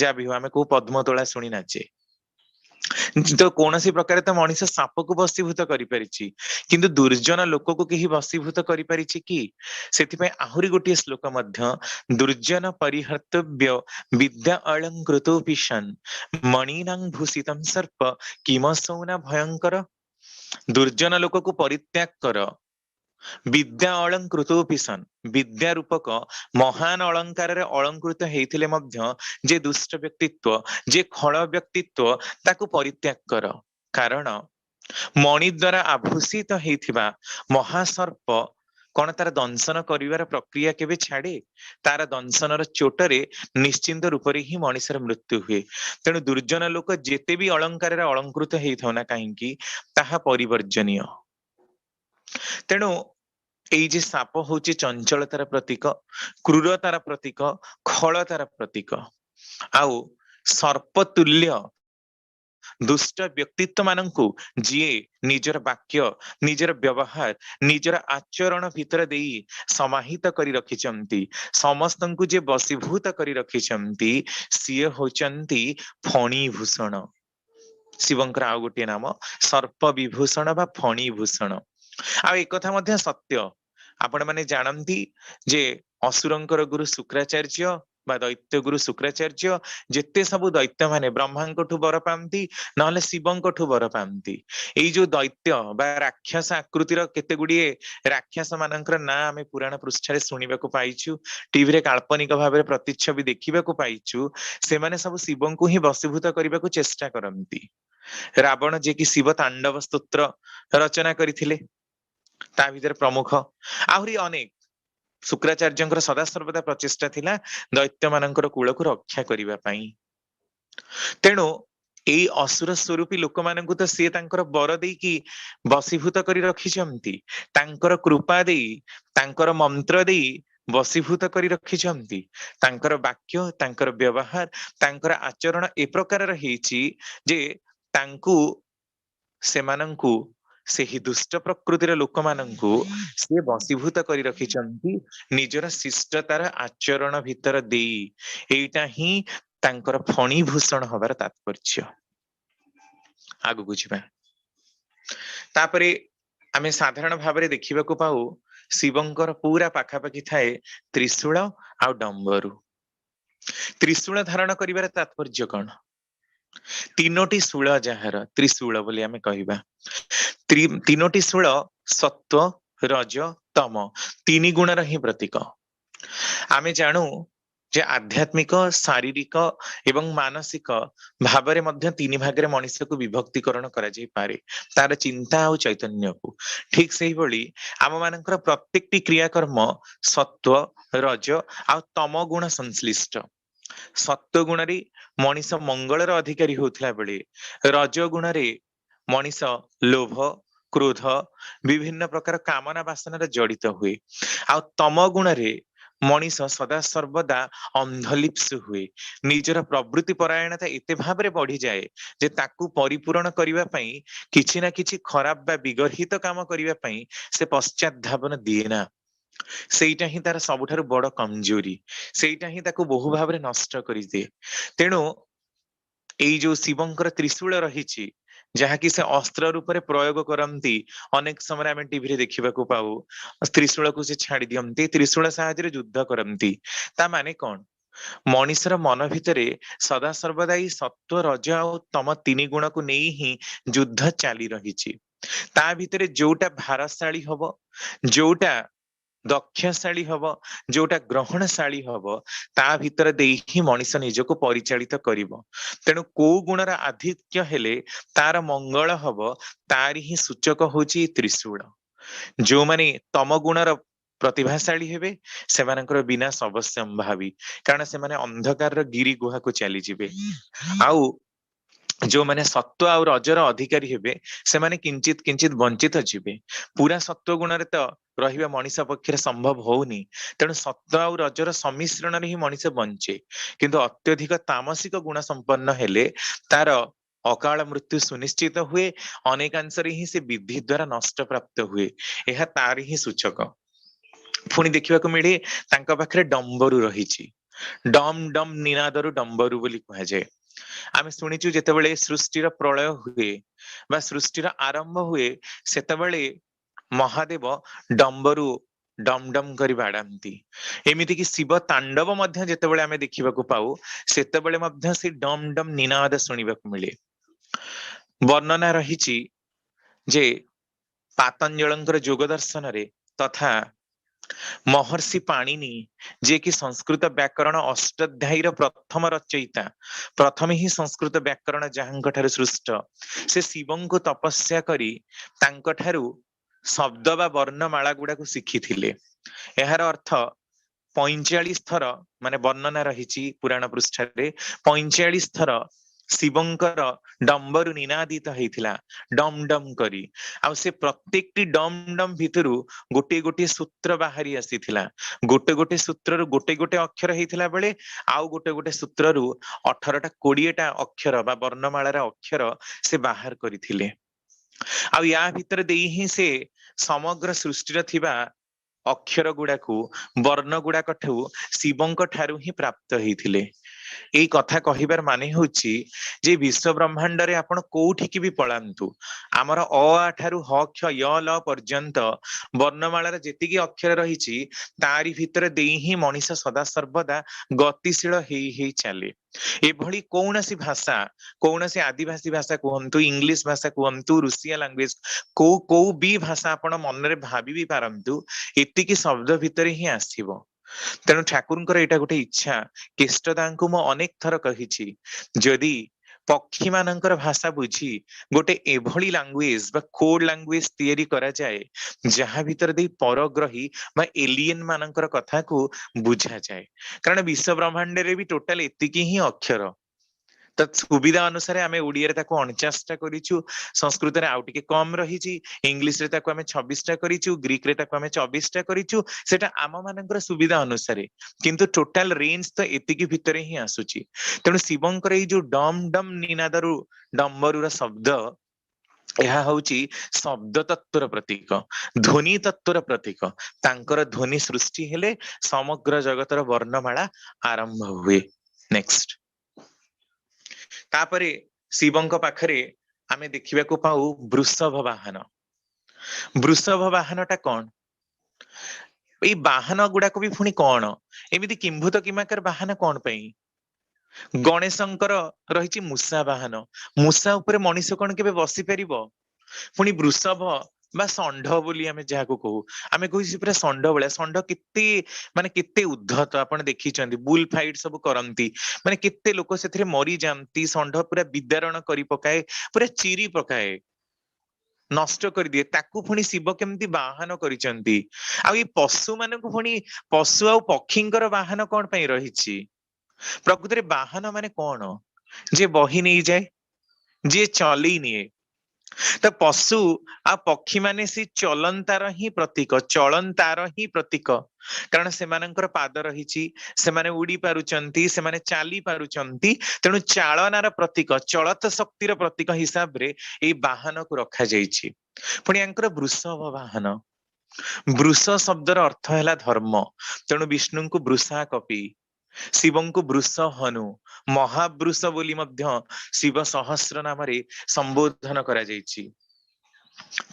ଯାହା ବି ହଉ, ଆମେ କୋଉ ପଦ୍ମତୋଳା ଶୁଣି ନାଚେ। ତ କୌଣସି ପ୍ରକାରେ ତ ମଣିଷ ସାପକୁ ବଶୀଭୂତ କରିପାରିଛି, କିନ୍ତୁ ଦୁର୍ଜନ ଲୋକକୁ କେହି ବଶୀଭୂତ କରିପାରିଛି କି? ସେଥିପାଇଁ ଆହୁରି ଗୋଟିଏ ଶ୍ଲୋକ ମଧ୍ୟ, ଦୁର୍ଜନ ପରିହର୍ତ୍ତବ୍ୟ ବିଦ୍ୟା ଅଳଙ୍କୃତୋପି ସନ୍ ମଣିନାଂ ଭୂଷିତଂ ସର୍ପ କିମସୌନା ଭୟଙ୍କର। ଦୁର୍ଜନ ଲୋକକୁ ପରିତ୍ୟାଗ କର, ବିଦ୍ୟା ଅଳଙ୍କୃତୋପି ସନ୍, ବିଦ୍ୟା ରୂପକ ମହାନ ଅଳଙ୍କାରରେ ଅଳଙ୍କୃତ ହେଇଥିଲେ ମଧ୍ୟ ଯେ ଦୁଷ୍ଟ ବ୍ୟକ୍ତିତ୍ବ, ଯେ ଖଳ ବ୍ୟକ୍ତିତ୍ବ, ତାକୁ ପରିତ୍ୟାଗ କର। କାରଣ ମଣି ଦ୍ୱାରା ଆଭୂଷିତ ହେଇଥିବା ମହାସର୍ପ କଣ ତାର ଦଂଶନ କରିବାର ପ୍ରକ୍ରିୟା କେବେ ଛାଡେ? ତାର ଦଂଶନର ଚୋଟରେ ନିଶ୍ଚିନ୍ତ ରୂପରେ ହିଁ ମଣିଷର ମୃତ୍ୟୁ ହୁଏ। ତେଣୁ ଦୁର୍ଜନ ଲୋକ ଯେତେ ବି ଅଳଙ୍କାରରେ ଅଳଙ୍କୃତ ହେଇଥାଉ ନା କାହିଁକି, ତାହା ପରିବର୍ଜନୀୟ। ତେଣୁ ଏଇ ଯେ ସାପ ହଉଛି ଚଞ୍ଚଳତାର ପ୍ରତୀକ, କ୍ରୂରତାର ପ୍ରତୀକ, ଖଳତାର ପ୍ରତୀକ। ଆଉ ସର୍ପ ତୁଲ୍ୟ दुष्ट व्यक्तित्व मानंकु जीए निजर वाक्य निजर व्यवहार निजर आचरण भितर देई समाहित करी रखिचंती समस्तंकु जे बसीभूत करी रखिचंती सिए होचंती फणी भूषण शिवंकर आउ गोटे नाम सर्प विभूषण बा फणी भूषण आ एक कथा मध्य सत्य आपण माने जानंती जे असुरंकर गुरु शुक्राचार्य बा दैत्य गुरु शुक्राचार्य जेते सब दैत्य माने ब्रह्मांकठु वर पांती नहले शिवंकठु वर पांती एई जो दैत्य बा राक्षस आकृतिर केते गुडिए राक्षस मानकर ना आमे पुराण पृष्ठरे सुनिबाकू पाइछु टीवी रे काल्पनिक भाबरे प्रतिच्छवि देखिबाकू पाइछु से माने सब शिवंकु ही वशीभूत करबाकू चेष्टा करंती रावण जे कि शिव तांडव स्तोत्र रचना करिथिले ता भितर प्रमुख आहुरी अनेक शुक्राचार्य सदा सर्वदा प्रचेष्टा थिला दैत्य मानकर कूल को रक्षा करिबा पई तेणु एई असुर स्वरूपी लोक मानकु तो से तांकर बर देई कि वशीभूत करी रखिछंती तांकर कृपा देई तांकर मंत्र देई वशीभूत करी रखिछंती तांकर वाक्य तांकर व्यवहार तांकर आचरण ए प्रकार हेछि जे तांकु सेमानंकु सेही दुष्ट प्रकृतिर लोक मानंकु से वशीभूत करी रखिछंती निजर शिष्टतार आचरण भितर देई एइटा ही तांकर फणी भूषण हबार तात्पर्य आगु बुझिबा तापरे आमे साधारण भाबरे देखिबाकू पाऊ शिवंकर पूरा पाखापाखि थाए त्रिशूल आ डंबरु त्रिशूल धारण करिबार तात्पर्य कौन तीनोटी शूल जହାର त्रिशूल बोली आमे कहिबा तीनोटी शूल सत्व रज तम तीन गुणर ही प्रतीक आमे जानू जे आध्यात्मिक शारीरिक एवं मानसिक भावरे मध्य तीन भागरे मनुष्य को विभक्तिकरण करा जाई पारे तार चिंता और चैतन्य को ठीक सही भली आम मानकर प्रत्येकटी क्रियाकर्म सत्व रज आ तम गुण संश्लिष्ट सत्व गुण रे मनीष मंगलर अधिकारी होतला बेले रज गुण रे मनीष लोभ क्रोध विभिन्न प्रकार कामना वासना जड़ित हुए आ तम गुण रे मनीष सदा सर्वदा अंधलिप्सु हुए निजर प्रवृत्ति परायणता एते भाबरे बढ़ी जाए जे ताकू परिपूर्ण करिवा पई किछि ना किछि खराब बा विगर्हित काम करिवा पई से पश्चात धावन दिए ना ସେଇଟା ହିଁ ତାର ସବୁଠାରୁ ବଡ କମଜୋରି ସେଇଟା ହିଁ ତାକୁ ବହୁ ଭାବରେ ନଷ୍ଟ କରିଦିଏ ତେଣୁ ଏଇ ଯୋଉ ଶିବଙ୍କର ତ୍ରିଶୂଳ ରହିଛି ଯାହାକି ସେ ଅସ୍ତ୍ର ରୂପରେ ପ୍ରୟୋଗ କରନ୍ତି ଅନେକ ସମୟରେ ଆମେ ଟିଭିରେ ଦେଖିବାକୁ ପାଉ ତ୍ରିଶୂଳକୁ ସେ ଛାଡି ଦିଅନ୍ତି ତ୍ରିଶୂଳ ସାହାଯ୍ୟରେ ଯୁଦ୍ଧ କରନ୍ତି ତା ମାନେ କଣ ମଣିଷର ମନ ଭିତରେ ସଦା ସର୍ବଦା ଏଇ ସତ୍ଵ ରଜ ଆଉ ତମ ତିନି ଗୁଣକୁ ନେଇ ହିଁ ଯୁଦ୍ଧ ଚାଲି ରହିଛି ତା ଭିତରେ ଯୋଉଟା ଭାରଶାଳୀ ହବ ଯୋଉଟା ଦକ୍ଷଶାଳୀ ହବ ଯୋଉଟା ଗ୍ରହଣଶାଳୀ ହବ ତା ଭିତରେ ଦେଇ ହିଁ ମଣିଷ ନିଜକୁ ପରିଚାଳିତ କରିବ ତେଣୁ କୋଉ ଗୁଣର ଆଧିକ୍ୟ ହେଲେ ତାର ମଙ୍ଗଳ ହବ ତାରି ହିଁ ସୂଚକ ହଉଛି ତ୍ରିଶୂଳ ଯୋଉମାନେ ତମ ଗୁଣର ପ୍ରତିଭାଶାଳୀ ହେବେ ସେମାନଙ୍କର ବିନାଶ ଅବଶ୍ୟମ୍ଭାବୀ କାରଣ ସେମାନେ ଅନ୍ଧକାରର ଗିରି ଗୁହାକୁ ଚାଲିଯିବେ ଆଉ ଯୋଉମାନେ ସତ୍ଵ ଆଉ ରଜର ଅଧିକାରୀ ହେବେ ସେମାନେ କିଞ୍ଚିତ ବଞ୍ଚିତ ଯିବେ ପୁରା ସତ୍ଵ ଗୁଣରେ ତ ରହିବା ମଣିଷ ପକ୍ଷରେ ସମ୍ଭବ ହଉନି ତେଣୁ ସତ୍ଵ ଆଉ ରଜର ସମ୍ମିଶ୍ରଣରେ ହିଁ ମଣିଷ ବଞ୍ଚେ କିନ୍ତୁ ଅତ୍ୟଧିକ ତାମସିକ ଗୁଣ ସମ୍ପନ୍ନ ହେଲେ ତାର ଅକାଳ ମୃତ୍ୟୁ ସୁନିଶ୍ଚିତ ହୁଏ ଅନେକାଂଶରେ ହିଁ ସେ ବିଧି ଦ୍ଵାରା ନଷ୍ଟ ପ୍ରାପ୍ତ ହୁଏ ଏହା ତାର ହିଁ ସୂଚକ ପୁଣି ଦେଖିବାକୁ ମିଳେ ତାଙ୍କ ପାଖରେ ଡମ୍ବରୁ ରହିଛି ଡମ୍ ଡମ୍ ନିନାଦରୁ ଡମ୍ବରୁ ବୋଲି କୁହାଯାଏ ଆମେ ଶୁଣିଛୁ ଯେତେବେଳେ ସୃଷ୍ଟିର ପ୍ରଳୟ ହୁଏ ବା ସୃଷ୍ଟିର ଆରମ୍ଭ ହୁଏ ସେତେବେଳେ ମହାଦେବ ଡମ୍ବରୁ ଡମ୍ ଡମ୍ କରି ବାଡାନ୍ତି ଏମିତିକି ଶିବ ତାଣ୍ଡବ ମଧ୍ୟ ଯେତେବେଳେ ଆମେ ଦେଖିବାକୁ ପାଉ ସେତେବେଳେ ମଧ୍ୟ ସେ ଡମ୍ ଡମ୍ ନିନାଦ ଶୁଣିବାକୁ ମିଳେ ବର୍ଣ୍ଣନା ରହିଛି ଯେ ପାତଞ୍ଜଳଙ୍କର ଯୋଗ ଦର୍ଶନରେ ତଥା ମହର୍ଷି ପାଣିନି ଯିଏ କି ସଂସ୍କୃତ ବ୍ୟାକରଣ ଅଷ୍ଟାଧ୍ୟାୟୀର ପ୍ରଥମ ରଚୟିତା ପ୍ରଥମେ ହିଁ ସଂସ୍କୃତ ବ୍ୟାକରଣ ଯାହାଙ୍କ ଠାରୁ ସୃଷ୍ଟ ସେ ଶିବଙ୍କୁ ତପସ୍ୟା କରି ତାଙ୍କ ଠାରୁ ଶବ୍ଦ ବା ବର୍ଣ୍ଣମାଳା ଗୁଡାକୁ ଶିଖିଥିଲେ ଏହାର ଅର୍ଥ 45 ଥର ମାନେ ବର୍ଣ୍ଣନା ରହିଛି ପୁରାଣ ପୃଷ୍ଠରେ 45 ଥର ଶିବଙ୍କର ଡମ୍ବରୁ ନିନାଦିତ ହେଇଥିଲା ଡମ୍ ଡମ୍ କରି। ଆଉ ସେ ପ୍ରତ୍ୟେକଟି ଡମ୍ ଡମ୍ ଭିତରୁ ଗୋଟିଏ ଗୋଟିଏ ସୂତ୍ର ବାହାରି ଆସିଥିଲା। ଗୋଟେ ଗୋଟେ ସୂତ୍ରରୁ ଗୋଟେ ଗୋଟେ ଅକ୍ଷର ହେଇଥିଲା ବେଳେ ଆଉ ଗୋଟେ ଗୋଟେ ସୂତ୍ରରୁ 18ଟା 20ଟା ଅକ୍ଷର ବା ବର୍ଣ୍ଣମାଳାର ଅକ୍ଷର ସେ ବାହାର କରିଥିଲେ। ଆଉ ୟା ଭିତରେ ଦେଇ ହିଁ ସେ ସମଗ୍ର ସୃଷ୍ଟିର ଥିବା ଅକ୍ଷର ଗୁଡାକୁ ବର୍ଣ୍ଣ ଗୁଡାକ ଠୁ ଶିବଙ୍କ ଠାରୁ ହିଁ ପ୍ରାପ୍ତ ହେଇଥିଲେ। ଏଇ କଥା କହିବାର ମାନେ ହଉଛି ଯେ ବିଶ୍ଵ ବ୍ରହ୍ମାଣ୍ଡରେ ଆପଣ କୋଉଠିକି ବି ପଳାନ୍ତୁ, ଆମର ଅ ଆ ଠାରୁ ହ କ୍ଷ ୟ ଲ ପର୍ଯ୍ୟନ୍ତ ବର୍ଣ୍ଣମାଳାର ଯେତିକି ଅକ୍ଷର ରହିଛି ତାରି ଭିତରେ ଦେଇ ହିଁ ମଣିଷ ସଦା ସର୍ବଦା ଗତିଶୀଳ ହେଇ ହେଇ ଚାଲେ। ଏଭଳି କୌଣସି ଭାଷା, କୌଣସି ଆଦିବାସୀ ଭାଷା କୁହନ୍ତୁ, ଇଂଲିଶ ଭାଷା କୁହନ୍ତୁ, ରୁଷିଆ ଲାଙ୍ଗୁଏଜ, କୋଉ କୋଉ ବି ଭାଷା ଆପଣ ମନରେ ଭାବି ବି ପାରନ୍ତୁ, ଏତିକି ଶବ୍ଦ ଭିତରେ ହିଁ ଆସିବ। ତେଣୁ ଠାକୁରଙ୍କର ଏଇଟା ଗୋଟେ ଇଚ୍ଛା। କେଷ୍ଟଦାଙ୍କୁ ମୁଁ ଅନେକ ଥର କହିଛି, ଯଦି ପକ୍ଷୀ ମାନଙ୍କର ଭାଷା ବୁଝି ଗୋଟେ ଏଭଳି ଲାଙ୍ଗୁଏଜ ବା କୋଡ ଲାଙ୍ଗୁଏଜ ତିଆରି କରାଯାଏ ଯାହା ଭିତରେ ଦେଇ ପରଗ୍ରହୀ ବା ଏଲିଏନ ମାନଙ୍କର କଥାକୁ ବୁଝାଯାଏ। କାରଣ ବିଶ୍ଵ ବ୍ରହ୍ମାଣ୍ଡରେ ବି ଟୋଟାଲ ଏତିକି ହିଁ ଅକ୍ଷର। ତ ସୁବିଧା ଅନୁସାରେ ଆମେ ଓଡିଆରେ ତାକୁ 49ଟା କରିଛୁ, ସଂସ୍କୃତରେ ଆଉ ଟିକେ କମ ରହିଛି, ଇଂଲିଶରେ ତାକୁ ଆମେ 26ଟା କରିଛୁ, ଗ୍ରୀକରେ ତାକୁ ଆମେ 24ଟା କରିଛୁ। ସେଟା ଆମ ମାନଙ୍କର ସୁବିଧା ଅନୁସାରେ, କିନ୍ତୁ ଟୋଟାଲ ରେଞ୍ଜ ତ ଏତିକି ଭିତରେ ହିଁ ଆସୁଛି। ତେଣୁ ଶିବଙ୍କର ଏଇ ଯୋଉ ଡମ୍ ଡମ୍ ନିନାଦରୁ ଡମ୍ବରୁର ଶବ୍ଦ, ଏହା ହଉଛି ଶବ୍ଦ ତତ୍ଵର ପ୍ରତୀକ, ଧ୍ୱନି ତତ୍ଵର ପ୍ରତୀକ। ତାଙ୍କର ଧ୍ୱନି ସୃଷ୍ଟି ହେଲେ ସମଗ୍ର ଜଗତର ବର୍ଣ୍ଣମାଳା ଆରମ୍ଭ ହୁଏ। ନେକ୍ସଟ, ତାପରେ ଶିବଙ୍କ ପାଖରେ ଆମେ ଦେଖିବାକୁ ପାଉ ବୃଷଭ ବାହନ। ବୃଷଭ ବାହନ ଟା କଣ? ଏଇ ବାହନ ଗୁଡାକ ବି ପୁଣି କଣ? ଏମିତି କିମ୍ଭୂତ କିମାକାର ବାହନ କଣ ପାଇଁ? ଗଣେଶଙ୍କର ରହିଛି ମୂଷା ବାହନ। ମୂଷା ଉପରେ ମଣିଷ କଣ କେବେ ବସି ପାରିବ? ପୁଣି ବୃଷଭ ବା ଷଣ୍ଢ ବୋଲି ଆମେ ଯାହାକୁ କହୁ, ଆମେ କହୁଛୁ ପୁରା ଷଣ୍ଢ ଭଳିଆ। ଷଣ୍ଢ କେତେ ମାନେ କେତେ ଉଦ୍ଧତ ଆପଣ ଦେଖିଛନ୍ତି, ବୁଲ ଫାଇଟ ସବୁ କରନ୍ତି, ମାନେ କେତେ ଲୋକ ସେଥିରେ ମରିଯାଆନ୍ତି। ଷଣ୍ଢ ପୁରା ବିଦାରଣ କରି ପକାଏ, ପୁରା ଚିରି ପକାଏ, ନଷ୍ଟ କରିଦିଏ। ତାକୁ ପୁଣି ଶିବ କେମିତି ବାହନ କରିଛନ୍ତି? ଆଉ ଏଇ ପଶୁ ମାନଙ୍କୁ ପୁଣି, ପଶୁ ଆଉ ପକ୍ଷୀଙ୍କର ବାହନ କଣ ପାଇଁ ରହିଛି? ପ୍ରକୃତରେ ବାହନ ମାନେ କଣ? ଯିଏ ବହି ନେଇଯାଏ, ଯିଏ ଚଲେଇ ନିଏ। ତ ପଶୁ ଆଉ ପକ୍ଷୀ ମାନେ ସେ ଚଲନ୍ତାର ହିଁ ପ୍ରତୀକ, ଚଳନ୍ତାର ହିଁ ପ୍ରତୀକ। କାରଣ ସେମାନଙ୍କର ପାଦ ରହିଛି, ସେମାନେ ଉଡି ପାରୁଛନ୍ତି, ସେମାନେ ଚାଲି ପାରୁଛନ୍ତି। ତେଣୁ ଚାଳନାର ପ୍ରତୀକ, ଚଳତ ଶକ୍ତିର ପ୍ରତୀକ ହିସାବରେ ଏଇ ବାହନକୁ ରଖାଯାଇଛି। ପୁଣି ୟାଙ୍କର ବୃଷଭ ବାହନ। ବୃଷ ଶବ୍ଦର ଅର୍ଥ ହେଲା ଧର୍ମ, ତେଣୁ ବିଷ୍ଣୁଙ୍କୁ ବୃଷା କପି, ଶିବଙ୍କୁ ବୃଷ ହନୁ, ମହାବୃଷ ବୋଲି ମଧ୍ୟ ଶିବ ସହସ୍ର ନାମରେ ସମ୍ବୋଧନ କରାଯାଇଛି।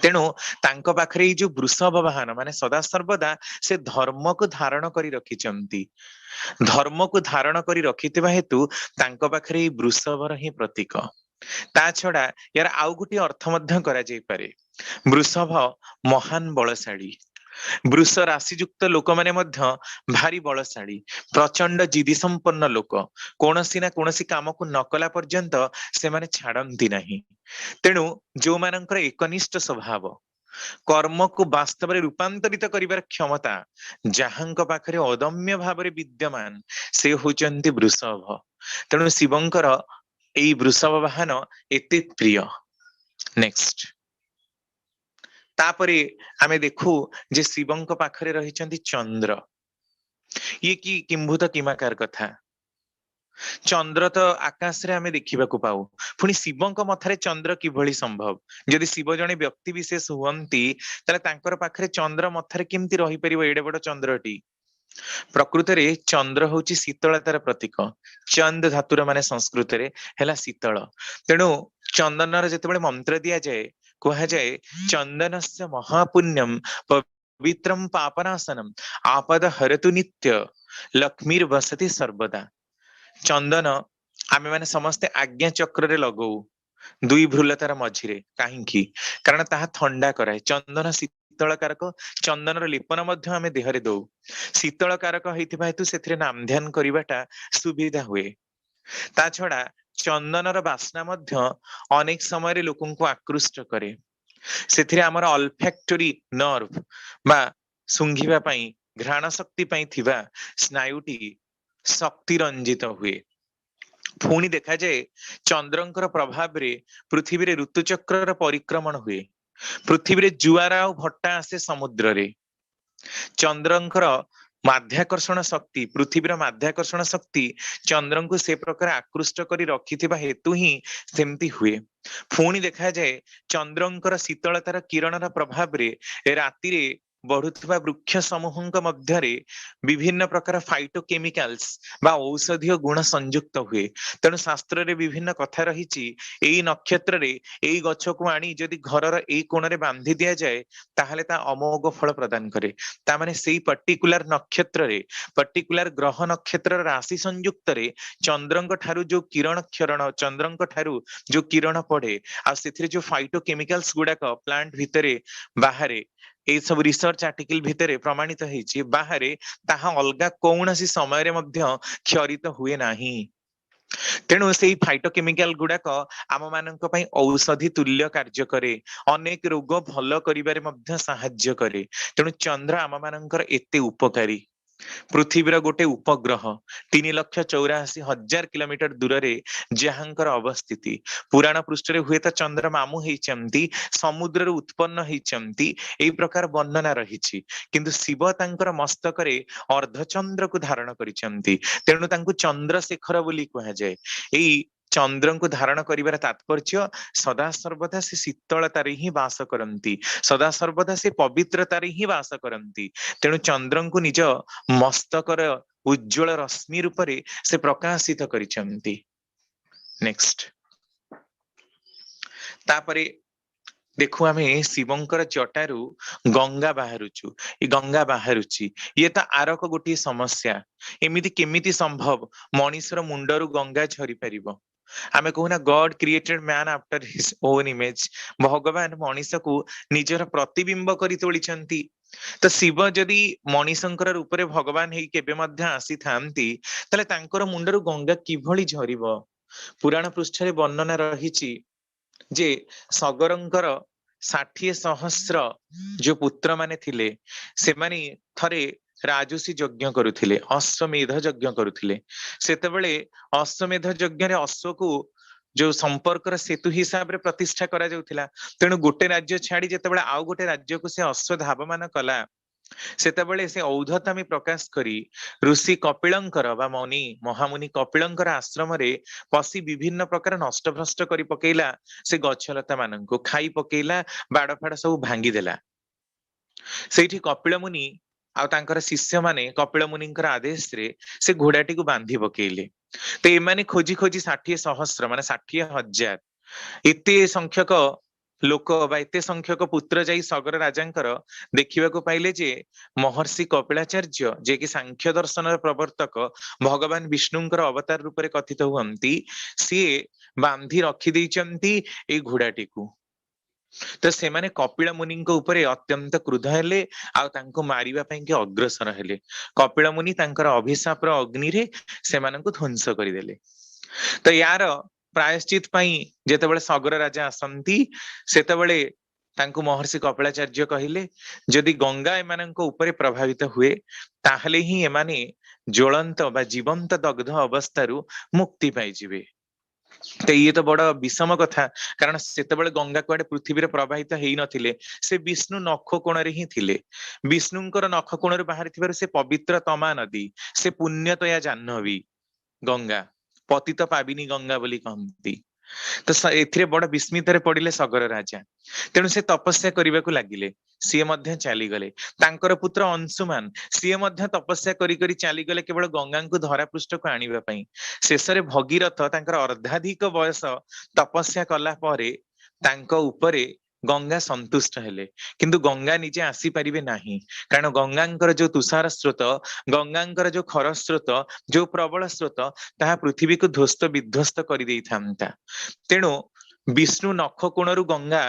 ତେଣୁ ତାଙ୍କ ପାଖରେ ଏଇ ଯୋଉ ବୃଷଭ ବାହନ, ମାନେ ସଦା ସର୍ବଦା ସେ ଧର୍ମକୁ ଧାରଣ କରି ରଖିଛନ୍ତି। ଧର୍ମକୁ ଧାରଣ କରି ରଖିଥିବା ହେତୁ ତାଙ୍କ ପାଖରେ ଏଇ ବୃଷଭର ହିଁ ପ୍ରତୀକ। ତା ଛଡା ୟାର ଆଉ ଗୋଟିଏ ଅର୍ଥ ମଧ୍ୟ କରାଯାଇପାରେ। ବୃଷଭ ମହାନ ବଳଶାଳୀ। ବୃଷ ରାଶି ଯୁକ୍ତ ଲୋକମାନେ ମଧ୍ୟ ଭାରି ବଳଶାଳୀ, ପ୍ରଚଣ୍ଡ ଜିଦି ସମ୍ପନ୍ନ ଲୋକ। କୌଣସି ନା କୌଣସି କାମକୁ ନ କଲା ପର୍ଯ୍ୟନ୍ତ ସେମାନେ ଛାଡନ୍ତି ନାହିଁ। ତେଣୁ ଯୋଉମାନଙ୍କର ଏକନିଷ୍ଠ ସ୍ୱଭାବ, କର୍ମକୁ ବାସ୍ତବରେ ରୂପାନ୍ତରିତ କରିବାର କ୍ଷମତା ଯାହାଙ୍କ ପାଖରେ ଅଦମ୍ୟ ଭାବରେ ବିଦ୍ୟମାନ, ସେ ହଉଛନ୍ତି ବୃଷଭ। ତେଣୁ ଶିବଙ୍କର ଏଇ ବୃଷଭ ବାହନ ଏତେ ପ୍ରିୟ। ନେକ୍ସଟ, ତାପରେ ଆମେ ଦେଖୁ ଯେ ଶିବଙ୍କ ପାଖରେ ରହିଛନ୍ତି ଚନ୍ଦ୍ର। ଇଏ କି କିମ୍ଭୂତ କିମାକାର କଥା? ଚନ୍ଦ୍ର ତ ଆକାଶରେ ଆମେ ଦେଖିବାକୁ ପାଉ, ପୁଣି ଶିବଙ୍କ ମଥାରେ ଚନ୍ଦ୍ର କିଭଳି ସମ୍ଭବ? ଯଦି ଶିବ ଜଣେ ବ୍ୟକ୍ତି ବିଶେଷ ହୁଅନ୍ତି, ତାହେଲେ ତାଙ୍କର ପାଖରେ ଚନ୍ଦ୍ର ମଥାରେ କେମିତି ରହିପାରିବ ଏଡେ ବଡ ଚନ୍ଦ୍ରଟି? ପ୍ରକୃତରେ ଚନ୍ଦ୍ର ହଉଛି ଶୀତଳତାର ପ୍ରତୀକ। ଚନ୍ଦ ଧାତୁର ମାନେ ସଂସ୍କୃତରେ ହେଲା ଶୀତଳ। ତେଣୁ ଚନ୍ଦନର ଯେତେବେଳେ ମନ୍ତ୍ର ଦିଆଯାଏ, କୁହାଯାଏ ଚନ୍ଦନସ୍ୟ ମହାପୁଣ୍ୟମ ପବିତ୍ରମ ପାପନାଶନମ ଆପଦ ହରତୁ ନିତ୍ୟ ଲକ୍ଷ୍ମୀର ବସତି ସର୍ବଦା। ଚନ୍ଦନ ଆମେ ମାନେ ସମସ୍ତେ ଆଜ୍ଞା ଚକ୍ରରେ ଲଗଉ, ଦୁଇ ଭ୍ରୁଲତାର ମଝିରେ। କାହିଁକି? କାରଣ ତାହା ଥଣ୍ଡା କରାଏ। ଚନ୍ଦନ ଶୀତଳ କାରକ। ଚନ୍ଦନର ଲେପନ ମଧ୍ୟ ଆମେ ଦେହରେ ଦଉ। ଶୀତଳ କାରକ ହେଇଥିବା ହେତୁ ସେଥିରେ ନାମ ଧ୍ୟାନ କରିବାଟା ସୁବିଧା ହୁଏ। ତା ଛଡା ଚନ୍ଦନର ବାସ୍ନା ମଧ୍ୟ ଅନେକ ସମୟରେ ଲୋକଙ୍କୁ ଆକୃଷ୍ଟ କରେ। ସେଥିରେ ଆମର ଅଲଫାକ୍ଟୋରୀ ନର୍ଭ ବା ଶୁଙ୍ଘିବା ପାଇଁ, ଘ୍ରାଣ ଶକ୍ତି ପାଇଁ ଥିବା ସ୍ନାୟୁଟି ଶକ୍ତି ରଞ୍ଜିତ ହୁଏ। पुणी देखा जाए चंद्रंकर प्रभाव रे पृथ्वी रे ऋतुचक्र परिक्रमण हुए। पृथ्वी रे जुआर आ भट्टा आसे समुद्र रे। चंद्रंकर माध्याकर्षण शक्ति पृथ्वीर माध्याकर्षण शक्ति चंद्र को से प्रकार आकृष्ट करी रखिथिबा हेतु ही सेमती हुए। पुणी देखा जाए चंद्रंकर शीतलतार किरणर प्रभाव रे राति रे बढ़ुवा वृक्ष समूह मध्य विभिन्न प्रकार फाइटोकेमिकल्स बा औषधीय गुण संयुक्त हुए। तेणु शास्त्र रे विभिन्न कथा रही नक्षत्र रे एई गछ को आनी जदि घरर एई कोण रे बांधी दिया जाए ताहले ता अमोघ फल प्रदान करे। तामाने सेई पर्टिकुलर नक्षत्र रे पर्टिकुलर ग्रह नक्षत्र राशि संयुक्त रे चंद्रंक ठारू जो किरण क्षरण चंद्रंक ठारू जो किरण पड़े आ सेथिरे जो फाइटोकेमिकल्स गुडाक प्लांट भितरे बाहरे ए सब रिसर्च आर्टिकल भितरे प्रमाणित हेछि बाहरे ताहा अलगा कौनसी समय रे मध्य क्षरित हुए नाही। तेणु से फाइटोकेमिकल गुड़ाक आम मान औषधि तुल्य कार्य करे अनेक रोग भल करिबारे मध्य साहाय्य करे। तेणु चंद्र आम मानकर एते उपकारी। पृथ्वीर गोटे उपग्रह 3,84,000 किलोमीटर दूर रे जहांकर अवस्थिति पुराण पृष्ठ रे हुए तो चंद्र मामू हेचंती समुद्र रे उत्पन्न हेचंती एई प्रकार वर्णना रहिछि। किंतु शिव तांकर मस्तक रे अर्धचंद्र को धारण करिसंती तेणु तांकु चंद्रशेखर बोली कहा जाए। एई चंद्र को धारण करिवार तात्पर्य सदा सर्वदा से शीतलतार ही वास करती सदा सर्वदा से पवित्रतार ही वास करती। तेणु चंद्र को निज मस्तकर उज्जवल रश्मि रूप से प्रकाशित करिसंती। नेक्स्ट तापरे देखु आमे शिवंकर जटारू गंगा बाहरुचु ये गंगा बाहरुची ये तो आरक गोटी समस्या एमिति केमिति संभव मनीषर मुंडरू गंगा झरी परिबो। आमे कहूना god created man after his own image भगवान मनीष को निजर प्रतिबिंब करी तोलिचंती। तो शिव जदि मनीषंकर रूप रे भगवान हेई केबे मध्य आसी थांती तले तांकर मुंडरू गंगा किभଳି झरिबो। पुराण पृष्ठ रे वर्णना रहिछि जे सगरंकर 60,000 जो पुत्र माने थिले से माने थरे राजसी यज्ञ करुथिले अश्वमेध यज्ञ करुथिले। सेतेबेले अश्वमेध यज्ञ रे अश्व को जो संपर्कर सेतु हिसाब रे प्रतिष्ठा करा जाउथिला। तेणु गोटे राज्य छाड़ी जेतेबेले आउ गोटे राज्य को से अश्व धावमान कला सेतेबेले से औधतामी प्रकाश करी ऋषि कपिलंकर बा मनी महामुनि कपिलंकर आश्रम रे पसी विभिन्न प्रकार नष्ट भ्रष्ट करी पकेइला से गछलता माननको खाई पकेइला बाड़ फाड़ सब भांगी देला। सेठी कपिल मुनि आ तांकर शिष्य माने कपिल मुनिंकर आदेश रे से घोड़ाटी को बांधी पकेइले। तो एमाने खोजी खोजी 60,000 माने 60,000 एते संख्यक लोक बा एते संख्यक पुत्र जाई सगर राजांकर देखिबा को पाइले जे महर्षि कपिलाचार्य जे कि सांख्य दर्शन प्रवर्तक भगवान विष्णुंकर अवतार रूप रे कथित हुअंती सी बांधी रखी दैचंती ए घोड़ाटी को। तो से माने कपिल मुनि ऊपर अत्यंत क्रुद्ध हेले आ तांको मारिबा पई के अग्रसर हेले। कपिल मुनि तांकर अभिशाप रो अग्नि रे से माननको ध्वंस करि देले। तो यार प्रायश्चित पई जेतेबेले सगर राजा आसंती सेतेबेले तांको महर्षि कपिलाचार्य कहिले जदि गंगा एमाननको ऊपर प्रभावित हुए ताहले ही एमाने ज्वलंत बा जीवंत दग्ध अवस्थारू मुक्ति पाई जिवे। तो ये तो बड़ विषम कथा कारण सेतेबेले गंगा कुआडे पृथ्वी रे प्रवाहित हेई नथिले से विष्णु नख कोण रे ही थिले। विष्णुंकर नख कोण रे बाहर थिबार से पवित्र तमा नदी से पुण्यतया जाह्नवी गंगा पतित पाविनी गंगा बोली कहती। तो एथिरे बड़ विस्मित रे पड़िले सगर राजा तेणु से तपस्या करने लगिले सीए मध्य चली गले। तांकर पुत्र अंशुमान सीए मध्य तपस्या करी करी चली गले केवल गंगा को धरा पृष्ठ को आनिबा पई। शेषरे भगीरथ तांकर अर्धाधिक बयस तपस्या कला परे तांको उपरे गंगा संतुष्ट हेले किंतु गंगा निजे आसी परिबे नाही कारण गंगांकर जो तुषार स्रोत गंगांकर जो खर स्रोत जो प्रबल स्रोत ताहा पृथ्वी को ध्वस्त विध्वस्त कर देई थांता। तेणु विष्णु नख कोणरू गंगा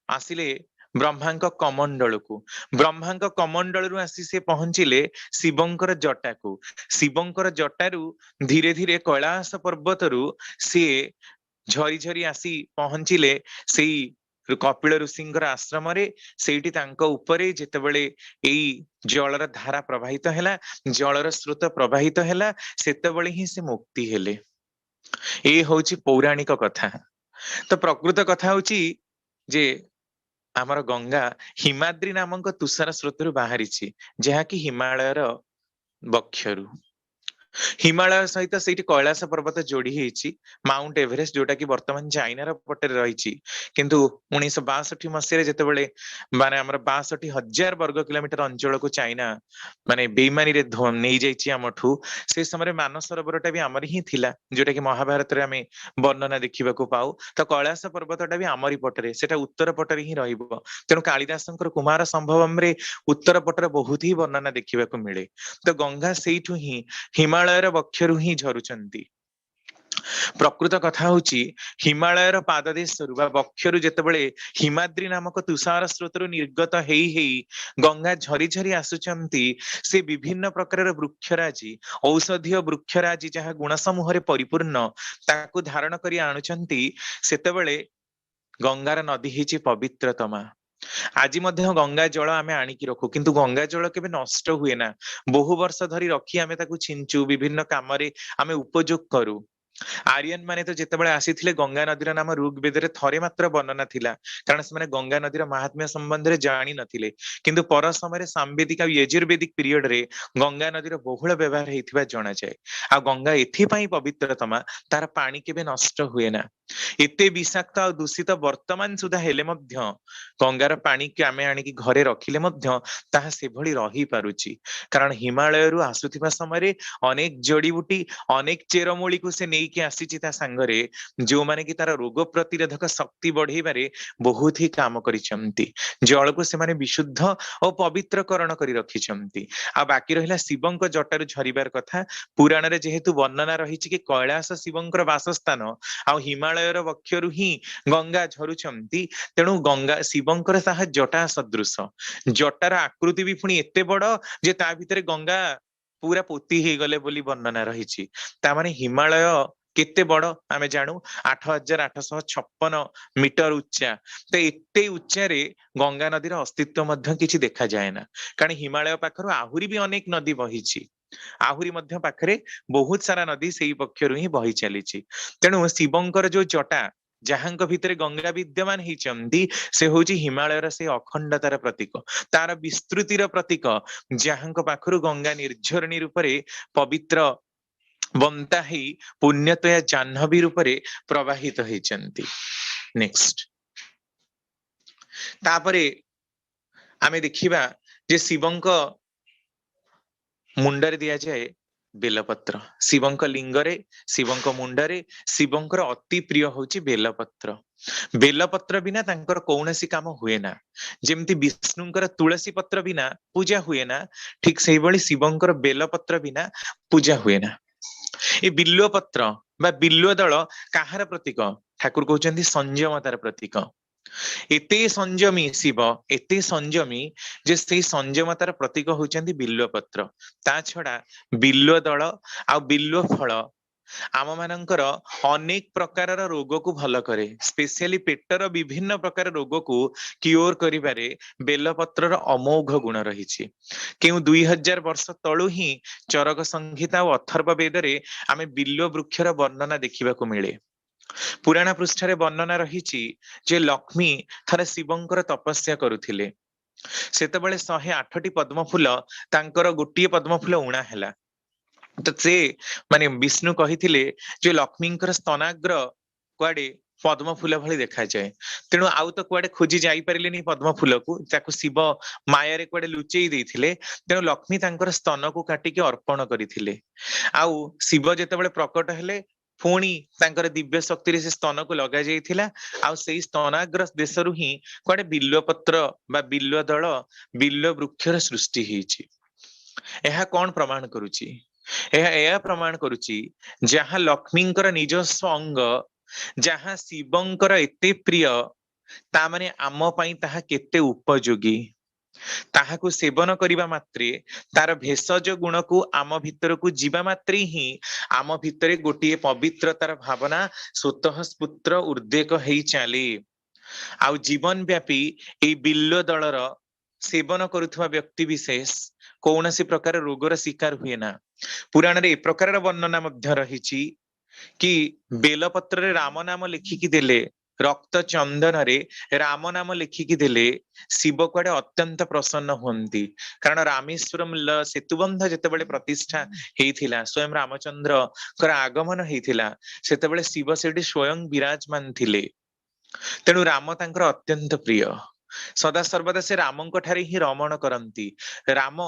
आसिले ब्रह्मांक कमंडल को ब्रह्मांक कमंडल रु आसी से पहुंचिले शिवंकर जटा को शिवंकर जटारू धीरे धीरे कैलाश पर्वत रु सी झरी झरी आसी पहुंचिले सेई कपिल ऋषिंकर आश्रम रे सेठी तांको उपरे जेतेबेले एई जलर धारा प्रवाहित हैला जलर स्रोत प्रवाहित हैला सेतेबेले ही से मुक्ति हेले। ଏ ହଉଛି ପୌରାଣିକ କଥା। ତ ପ୍ରକୃତ କଥା ହଉଛି ଯେ ଆମର ଗଙ୍ଗା ହିମାଦ୍ରି ନାମକ ତୁଷାର ସ୍ରୋତରୁ ବାହାରିଛି, ଯାହାକି ହିମାଳୟର ବକ୍ଷରୁ। ହିମାଳୟ ସହିତ ସେଇଠି କୈଳାସ ପର୍ବତ ଯୋଡି ହେଇଛି, ମାଉଣ୍ଟ ଏଭରେଷ୍ଟ, ଯୋଉଟା କି ବର୍ତ୍ତମାନ ଚାଇନାର ପଟରେ ରହିଛି। କିନ୍ତୁ 1962 ମସିହାରେ ଯେତେବେଳେ ମାନେ ଆମର 62,000 ବର୍ଗ କିଲୋମିଟର ଅଞ୍ଚଳକୁ ଚାଇନା ମାନେ ବେଇମାନିରେ ନେଇଯାଇଛି ଆମଠୁ, ସେ ସମୟରେ ମାନସରୋବରଟା ବି ଆମର ହିଁ ଥିଲା, ଯୋଉଟା କି ମହାଭାରତରେ ଆମେ ବର୍ଣ୍ଣନା ଦେଖିବାକୁ ପାଉ। ତ କୈଳାସ ପର୍ବତଟା ବି ଆମରି ପଟରେ, ସେଟା ଉତ୍ତର ପଟରେ ହିଁ ରହିବ। ତେଣୁ କାଳିଦାସଙ୍କର କୁମାର ସମ୍ଭବମରେ ଉତ୍ତର ପଟରେ ବହୁତ ହିଁ ବର୍ଣ୍ଣନା ଦେଖିବାକୁ ମିଳେ। ତ ଗଙ୍ଗା ସେଇଠୁ ହିଁ ହିମାଳୟର ବକ୍ଷରୁ ହିଁ ଝରୁଛନ୍ତି। ପ୍ରକୃତ କଥା ହଉଛି ହିମାଳୟର ପାଦଦେଶରୁ ବା ବକ୍ଷରୁ ଯେତେବେଳେ ହିମାଦ୍ରି ନାମକ ତୁଷାର ସ୍ରୋତରୁ ନିର୍ଗତ ହେଇ ହେଇ ଗଙ୍ଗା ଝରି ଝରି ଆସୁଛନ୍ତି, ସେ ବିଭିନ୍ନ ପ୍ରକାରର ବୃକ୍ଷରାଜି, ଔଷଧୀୟ ବୃକ୍ଷରାଜି ଯାହା ଗୁଣ ସମୂହରେ ପରିପୂର୍ଣ୍ଣ, ତାକୁ ଧାରଣ କରି ଆଣୁଛନ୍ତି। ସେତେବେଳେ ଗଙ୍ଗାର ନଦୀ ହେଇଛି ପବିତ୍ରତମା। ଆଜି ମଧ୍ୟ ଗଙ୍ଗା ଜଳ ଆମେ ଆଣିକି ରଖୁ, କିନ୍ତୁ ଗଙ୍ଗା ଜଳ କେବେ ନଷ୍ଟ ହୁଏ ନା। ବହୁ ବର୍ଷ ଧରି ରଖି ଆମେ ତାକୁ ଛିଞ୍ଚୁ, ବିଭିନ୍ନ କାମରେ ଆମେ ଉପଯୋଗ କରୁ। ଆର୍ଯ୍ୟନ ମାନେ ତ ଯେତେବେଳେ ଆସିଥିଲେ, ଗଙ୍ଗା ନଦୀର ନାମ ଋଗ୍ ବେଦରେ ଥରେ ମାତ୍ର ବର୍ଣ୍ଣନା ଥିଲା, କାରଣ ସେମାନେ ଗଙ୍ଗା ନଦୀର ମାହାତ୍ମ୍ୟ ସମ୍ବନ୍ଧରେ ଜାଣି ନଥିଲେ। କିନ୍ତୁ ପର ସମୟରେ ସାମ୍ବେଦିକ ଆଉ ୟଜୁର୍ବେଦିକ ପିରିୟଡରେ ଗଙ୍ଗା ନଦୀର ବହୁଳ ବ୍ୟବହାର ହେଇଥିବା ଜଣାଯାଏ। ଆଉ ଗଙ୍ଗା ଏଥିପାଇଁ ପବିତ୍ରତମା, ତାର ପାଣି କେବେ ନଷ୍ଟ ହୁଏ ନା। ଏତେ ବିଷାକ୍ତ ଆଉ ଦୂଷିତ ବର୍ତ୍ତମାନ ସୁଦ୍ଧା ହେଲେ ମଧ୍ୟ ଗଙ୍ଗାର ପାଣିକି ଆମେ ଆଣିକି ଘରେ ରଖିଲେ ମଧ୍ୟ ତାହା ସେଭଳି ରହିପାରୁଛି, କାରଣ ହିମାଳୟରୁ ଆସୁଥିବା ସମୟରେ ଅନେକ ଜଡିବୁଟି, ଅନେକ ଚେରମୂଳିକୁ ସେ ନେଇକି ଆସିଛି ତା ସାଙ୍ଗରେ, ଯୋଉମାନେ କି ତାର ରୋଗ ପ୍ରତିରୋଧକ ଶକ୍ତି ବଢେଇବାରେ ବହୁତ ହି କାମ କରିଛନ୍ତି। ଜଳକୁ ସେମାନେ ବିଶୁଦ୍ଧ ଓ ପବିତ୍ରକରଣ କରି ରଖିଛନ୍ତି। ଆଉ ବାକି ରହିଲା ଶିବଙ୍କ ଜଟାରୁ ଝରିବାର କଥା। ପୁରାଣରେ ଯେହେତୁ ବର୍ଣ୍ଣନା ରହିଛି କି କୈଳାସ ଶିବଙ୍କର ବାସସ୍ଥାନ, ଆଉ ହିମାଳୟର ବକ୍ଷରୁ ହିଁ ଗଙ୍ଗା ଝରୁଛନ୍ତି, ତେଣୁ ଗଙ୍ଗା ଶିବଙ୍କର ତାହା ଜଟା ସଦୃଶ। ଜଟାର ଆକୃତି ବି ପୁଣି ଏତେ ବଡ ଯେ ତା ଭିତରେ ଗଙ୍ଗା ପୁରା ପୋତି ହେଇଗଲେ ବୋଲି ବର୍ଣ୍ଣନା ରହିଛି। ତାମାନେ ହିମାଳୟ କେତେ ବଡ ଆମେ ଜାଣୁ, 8,856 ମିଟର ଉଚ୍ଚା। ତ ଏତେ ଉଚ୍ଚାରେ ଗଙ୍ଗା ନଦୀର ଅସ୍ତିତ୍ବ ମଧ୍ୟ କିଛି ଦେଖାଯାଏ ନା, କାରଣ ହିମାଳୟ ପାଖରୁ ଆହୁରି ବି ଅନେକ ନଦୀ ବହିଛି। ଆହୁରି ମଧ୍ୟ ପାଖରେ ବହୁତ ସାରା ନଦୀ ସେଇ ପକ୍ଷରୁ ହିଁ ବହି ଚାଲିଛି। ତେଣୁ ଶିବଙ୍କର ଯୋଉ ଜଟା, ଯାହାଙ୍କ ଭିତରେ ଗଙ୍ଗା ବିଦ୍ୟମାନ ହେଇଛନ୍ତି, ସେ ହଉଛି ହିମାଳୟର ସେ ଅଖଣ୍ଡତାର ପ୍ରତୀକ, ତାର ବିସ୍ତୃତିର ପ୍ରତୀକ, ଯାହାଙ୍କ ପାଖରୁ ଗଙ୍ଗା ନିର୍ଝରଣୀ ରୂପରେ ପବିତ୍ର ବନ୍ତା ହେଇ ପୁଣ୍ୟତୟା ଜାହ୍ନବୀ ରୂପରେ ପ୍ରବାହିତ ହେଇଛନ୍ତି। ନେକ୍ସଟ, ତାପରେ ଆମେ ଦେଖିବା ଯେ ଶିବଙ୍କ ମୁଣ୍ଡରେ ଦିଆଯାଏ ବେଲପତ୍ର। ଶିବଙ୍କ ଲିଙ୍ଗରେ, ଶିବଙ୍କ ମୁଣ୍ଡରେ, ଶିବଙ୍କର ଅତି ପ୍ରିୟ ହଉଛି ବେଲପତ୍ର। ବେଲପତ୍ର ବିନା ତାଙ୍କର କୌଣସି କାମ ହୁଏ ନା। ଯେମିତି ବିଷ୍ଣୁଙ୍କର ତୁଳସୀ ପତ୍ର ବିନା ପୂଜା ହୁଏ ନା, ଠିକ ସେଇଭଳି ଶିବଙ୍କର ବେଲପତ୍ର ବିନା ପୂଜା ହୁଏ ନା। ଏ ବିଲ୍ୱ ପତ୍ର ବା ବିଲ୍ୱ ଦଳ କାହାର ପ୍ରତୀକ? ଠାକୁର କହୁଛନ୍ତି ସଂଯମତାର ପ୍ରତୀକ। ଏତେ ସଂଯମୀ ଶିବ, ଏତେ ସଂଯମୀ ଯେ ସେଇ ସଂଯମତାର ପ୍ରତୀକ ହଉଛନ୍ତି ବିଲ୍ୱ ପତ୍ର। ତା ଛଡା ବିଲ୍ୱ ଦଳ ଆଉ ବିଲ୍ୱ ଫଳ ଆମ ମାନଙ୍କର ଅନେକ ପ୍ରକାରର ରୋଗକୁ ଭଲ କରେ। ସ୍ପେସିଆଲି ପେଟର ବିଭିନ୍ନ ପ୍ରକାର ରୋଗକୁ କ୍ୟୁର କରିବାରେ ବେଲପତ୍ରର ଅମୋଘ ଗୁଣ ରହିଛି। କେଉଁ 2000 ବର୍ଷ ତଳୁ ହିଁ ଚରକ ସଂହିତା ଓ ଅଥର୍ବ ବେଦରେ ଆମେ ବିଲ୍ୱ ବୃକ୍ଷର ବର୍ଣ୍ଣନା ଦେଖିବାକୁ ମିଳେ। ପୁରାଣ ପୃଷ୍ଠରେ ବର୍ଣ୍ଣନା ରହିଛି ଯେ ଲକ୍ଷ୍ମୀ ଥରେ ଶିବଙ୍କର ତପସ୍ୟା କରୁଥିଲେ। ସେତେବେଳେ 108ଟି ପଦ୍ମ ଫୁଲ, ତାଙ୍କର ଗୋଟିଏ ପଦ୍ମ ଫୁଲ ଉଣା ହେଲା। ତ ସେ ମାନେ ବିଷ୍ଣୁ କହିଥିଲେ ଯେ ଲକ୍ଷ୍ମୀଙ୍କର ସ୍ତନାଗ୍ର କୁଆଡେ ପଦ୍ମ ଫୁଲ ଭଳି ଦେଖାଯାଏ। ତେଣୁ ଆଉ ତ କୁଆଡେ ଖୋଜି ଯାଇପାରିଲେନି ପଦ୍ମ ଫୁଲକୁ, ତାକୁ ଶିବ ମାୟାରେ କୁଆଡେ ଲୁଚେଇ ଦେଇଥିଲେ। ତେଣୁ ଲକ୍ଷ୍ମୀ ତାଙ୍କର ସ୍ତନକୁ କାଟିକି ଅର୍ପଣ କରିଥିଲେ। ଆଉ ଶିବ ଯେତେବେଳେ ପ୍ରକଟ ହେଲେ, ପୁଣି ତାଙ୍କର ଦିବ୍ୟ ଶକ୍ତିରେ ସେ ସ୍ତନକୁ ଲଗା ଯାଇଥିଲା। ଆଉ ସେଇ ସ୍ତନାଗ୍ର ଦେଶରୁ ହିଁ କୁଆଡେ ବିଲ୍ୱ ପତ୍ର ବା ବିଲ୍ୱ ଦଳ, ବିଲ୍ୱ ବୃକ୍ଷର ସୃଷ୍ଟି ହେଇଛି। ଏହା କଣ ପ୍ରମାଣ କରୁଛି? ଏହା ପ୍ରମାଣ କରୁଛି ଯାହା ଲକ୍ଷ୍ମୀଙ୍କର ନିଜସ୍ୱ ଅଙ୍ଗ, ଯାହା ଶିବଙ୍କର ଏତେ ପ୍ରିୟ, ତା ମାନେ ଆମ ପାଇଁ ତାହା କେତେ ଉପଯୋଗୀ। ତାହାକୁ ସେବନ କରିବା ମାତ୍ରେ, ତାର ଭେଷଜ ଗୁଣକୁ ଆମ ଭିତରକୁ ଯିବା ମାତ୍ରେ ହିଁ ଆମ ଭିତରେ ଗୋଟିଏ ପବିତ୍ରତାର ଭାବନା ସ୍ୱତଃ ସ୍ଫୁତ୍ର ଉଦ୍ରେକ ହେଇ ଚାଲେ। ଆଉ ଜୀବନ ବ୍ୟାପୀ ଏଇ ବିଲ୍ୱ ଦଳର ସେବନ କରୁଥିବା ବ୍ୟକ୍ତି ବିଶେଷ କୌଣସି ପ୍ରକାର ରୋଗର ଶିକାର ହୁଏ ନା। ପୁରାଣରେ ଏ ପ୍ରକାରର ବର୍ଣ୍ଣନା ମଧ୍ୟ ରହିଛି कि बेलपत्र रे राम नाम लिखिकी देले, रक्त चंदन रे राम नाम लिखिकी देले शिव कुआडे अत्यंत प्रसन्न हुंती। कारण रामेश्वरम सेतुबंध जेतेबेले प्रतिष्ठा हेइथिला, स्वयं रामचंद्र कर आगमन हेइथिला, सेतेबेले शिव सेठी स्वयं विराजमान थिले। तेणु राम तांकर अत्यंत प्रिय। सदा सर्वदा से रामଙ୍କ ठारे ही रमण करंती। राम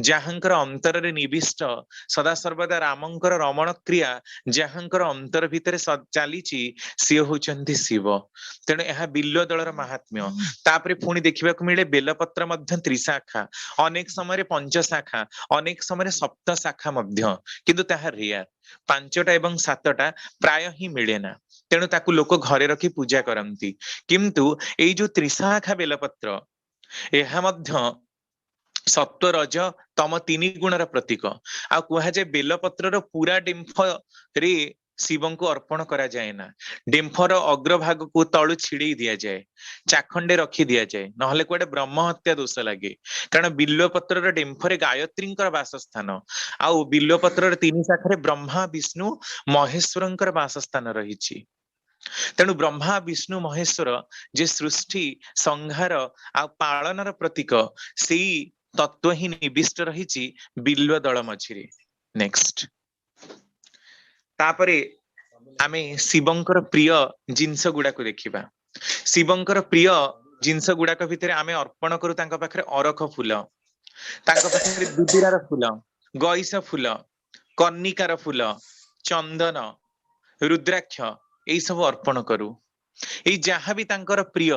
जाहांकर अंतर रे निविष्ट, सदा सर्वदा रामଙ୍କର रमण क्रिया जाहांकर अंतर भितरे चालीची सिए होचंती शिव। तेणु यह बिल्व दलर महात्म्य। तापरे पुणी देखिबाकू मिले बेलपत्र मध्य त्रिशाखा, अनेक समय पंच शाखा, अनेक समय सप्त शाखा मध्य, किंतु ताहा रेयर। पांचटा एवं सातटा प्राय ही मिलेना, तेणु ताकू लोक घरे रखी पूजा करंती। किंतु एई जो त्रिशाखा बेलपत्र, ଏହା ମଧ୍ୟ सत्व रज तम तीन गुणर प्रतीक। आ कुहा जे बेलपत्रर पूरा डिंफ रे शिवଙ୍କୁ अर्पण करा जाए ना, डिंफर अग्रभाग को तळु छिड़ी दिया जाए, चाखंडे रखी दिया जाए, नहले कुआडे ब्रह्म हत्या दोष लागे। कारण बिल्वपत्रर डिंफरे गायत्रींकर वासस्थान, आउ बिल्वपत्रर तीन शाखारे ब्रह्मा विष्णु महेश्वरंकर वासस्थान रहिछि। तेणु ब्रह्मा विष्णु महेश्वर जे सृष्टि संहार आ पालनर प्रतीक, सेई तत्व ही निविष्ट रहिछि बिल्व दल मझिरे। नेक्स्ट, तापरे आमे शिवंकर प्रिय जिंस गुडाको देखिबा। शिवंकर प्रिय जिंस गुडाक भितरे आमे अर्पण करू तांका पाखरे अरख फूल, तांका पाखरे दुदुरार फूल, गईस फूल, कन्निकार फूल, चंदन, रुद्राक्ष, एई सब अर्पण करू। एई जहाँ भी तांकर प्रिय,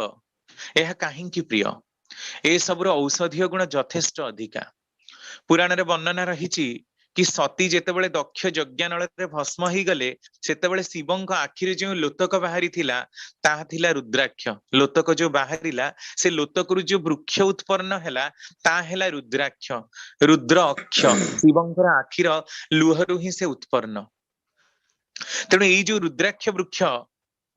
यह काहींकि प्रिय, ए सबुर औषधीय गुण यथेष्ट अधिका। पुराण रे वर्णना रहिछि कि सती जेतेबेले दक्ष यज्ञानଳରେ भस्म हेई गले, सेतेबेले शिवंक आखिरे जो लोतक बाहारी थिला, ताहा थिला रुद्राक्ष। लोतक जो बाहारिला, से लोतकरु जो वृक्ष उत्पन्न हैला, ता हैला रुद्राक्ष। रुद्र अक्ष शिवंकर आखिर लुहरु ही से उत्पन्न। तेणु एई जो रुद्राक्ष वृक्ष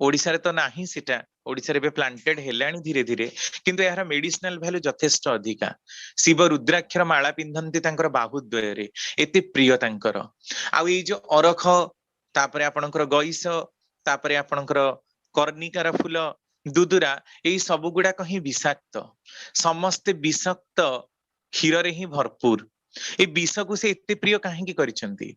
ओडिसा रे तो नाही, सेटा ओडिसा रे बे प्लांटेड हेलानी धीरे धीरे, किंतु यार मेडिसिनल वैल्यू यथेष्ट अधिका। शिव रुद्राक्षर माला पिंधंती तांकर बाहुद्वय रे, एते प्रिय तांकर। आउ एई जो अरख, तापरे आपणकर गईस, तापरे आपणकर कर्णिकार फूल, दुदुरा, एई सब गुडाक ही विषाक्त, समस्ते विषाक्त क्षीर रे ही भरपूर। ए विष को से एते प्रिय काहेकि करिसंती?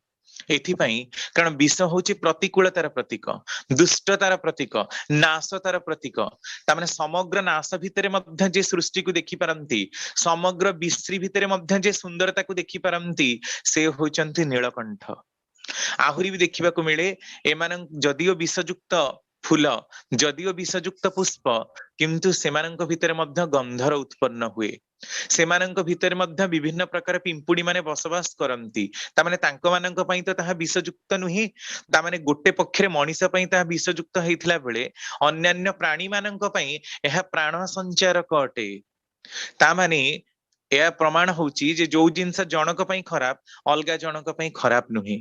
एथिपाई कारण विष होची प्रतिकूलतार प्रतीक, दुष्टतार प्रतीक, नाशतार प्रतीक। तामाने समग्र नाश भितरे मध्य जे सृष्टि को देखि पारंती, समग्र विश्री भितरे मध्य जे सुंदरता को देखि पारंती, से होचंती नीलकंठ। आहुरी भी देखिबा को मिले, एमान जदियो विषयुक्त फूल, जदियो विषयुक्त पुष्प, किंतु सेमानंक भितरे मध्य गंधर उत्पन्न हुए। सेमानंक भितरे मध्य विभिन्न प्रकार पिंपुड़ी माने बसवास करंती। तामाने तांक मानंक पई तो ताहा विषयुक्त नुही, तामाने गोटे पक्षरे मनीष पई ताहा विषयुक्त हेइथिला बेले, अन्यान्य प्राणी मानंक पई एहा प्राण संचारक अटे। तामाने यह प्रमाण होची जे जो जिनस जनक पई खराब, अलगा जनक पई खराब नुहे।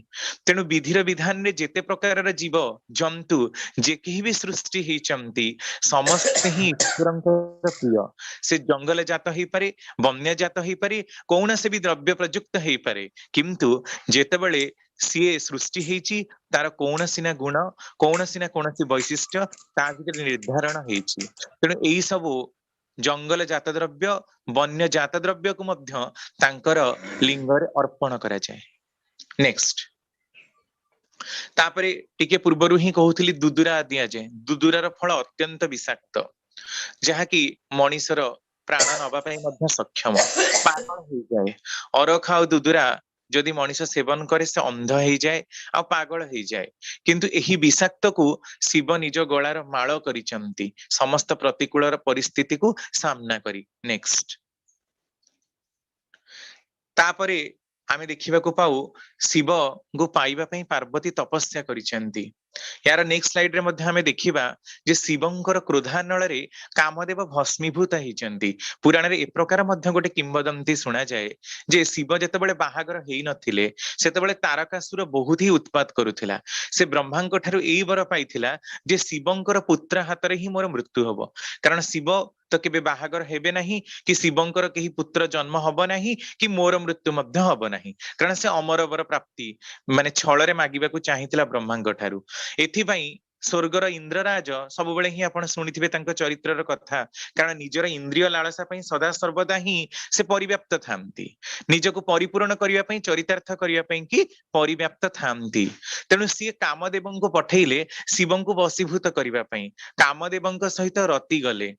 तेणु विधिर विधान रे जेते प्रकार जीव जंतु जे केही भी सृष्टि हेचंती, समस्त ही ईश्वरंकर प्रिय। से जंगल जात हेई पारे, वन्य जात हेई पारे, कौनसे भी द्रव्य प्रयुक्त हेई पारे, किंतु जेतेबेले सिए सृष्टि हेची, तार कौनसी ना गुण, कौनसी ना कौनसी वैशिष्ट्य ता भितर निर्धारण हेची। तेणु एई सब जंगल जात द्रव्य, वन्य जात द्रव्य को मध्य तांकर लिंगरे अर्पण करा जाए। नेक्स्ट, तापरे टिके पूर्वरु ही कहूथिली दुदुरा दिया जाए। दुदुरार फल अत्यंत विषाक्त, जहाँकि मनीषर प्राण नबा पई मध्य सक्षम, पागल हो जाए। अरख आ दुदुरा जदि मनीष सेवन करे, से अंध हो जाए आ पागल हो जाए। किंतु एही विषाक्त को शिव निज गଳାର ମାଳ କରିଚନ୍ତି, समस्त प्रतिकूल परिस्थिति को सामना करी। नेक्स्ट, तापरे आमे देखिबा को पाऊ शिव को पाइबा पई पार्वती तपस्या करिसेंती। यार नेक्स्ट स्लाइड रे मध्ये हमें देखिबा जे शिवंकर क्रोधानल रे कामदेव भस्मीभूत होइचंती। पुराण रे ए प्रकार मध्ये गोटे किंवदंती सुना जाए जे शिव जेतेबेले बाहागर हेई नथिले सेतेबेले तारकासुर बहुत ही उत्पात करुथिला। से ब्रह्मांक ठारू एई बर पाइथिला जे शिवंकर पुत्र हातरे ही मोर मृत्यु हबो, कारण शिव तो केबे बाहागर हेबे नाही कि शिवंकर केही पुत्र जन्म हबो नाही कि मोर मृत्यु मध्ये हबो नाही, कारण से अमरवर प्राप्ति माने छଳରେ मागिबाकू चाहिथिला ब्रह्मांक ठारू। एथिपाई स्वर्गर इंद्रराज सब बेले ही आपण सुनिथिबे तांको चरित्रर कथा, कारण निजर इंद्रिय लालसा पई सदा सर्वदा ही से परिव्याप्त थांती, निजको परिपूर्ण करिया पई चरितार्थ करिया पई कि परिव्याप्त थांती। तेणु सी कामदेवंको पठेइले शिवंको वशीभूत करिवा पई। कामदेवंको सहित रति गले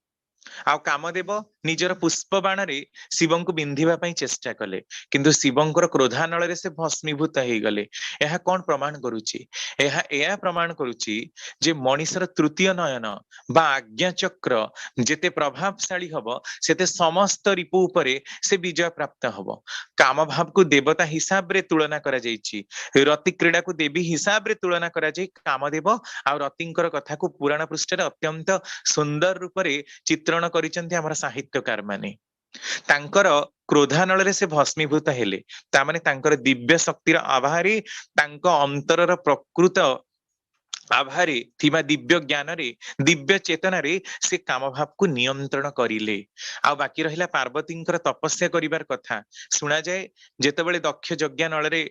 आ कामदेव निजर पुष्प बाण रे शिवंको बिंधिबा पई चेष्टा कले, किंतु शिवंकर क्रोधानल रे से भस्मीभूत हेई गले। एहा कोन प्रमाण करूची? एहा प्रमाण करूची जे मनीषर तृतीय नयन बा आज्ञा चक्र जेते प्रभावशाली हबो सेते समस्त रिपु उपरे से विजय प्राप्त हबो। काम भाव को देवता हिसाब रे तुलना करा जाईची, रति क्रीड़ा को देवी हिसाब रे तुलना करा जाई। कामदेव आ रतिंकर कथा को पुराण पृष्ठ रे अत्यंत सुंदर रूप रे चित्रण करिसंती हमर साहित्यकार माने। तांकर क्रोधानल रे से भस्मीभूत हेले, ता माने तांकर दिव्य शक्तिर आभारी तांको अंतरर प्रकृत आभारे थिबा दिव्य ज्ञान रे दिव्य चेतना रे से काम भाव को नियंत्रण करिले। आ बाकी रहिला पार्वतींकर तपस्या करिवार कथा सुना जाए। जेतेबेले दक्ष यज्ञ नल रे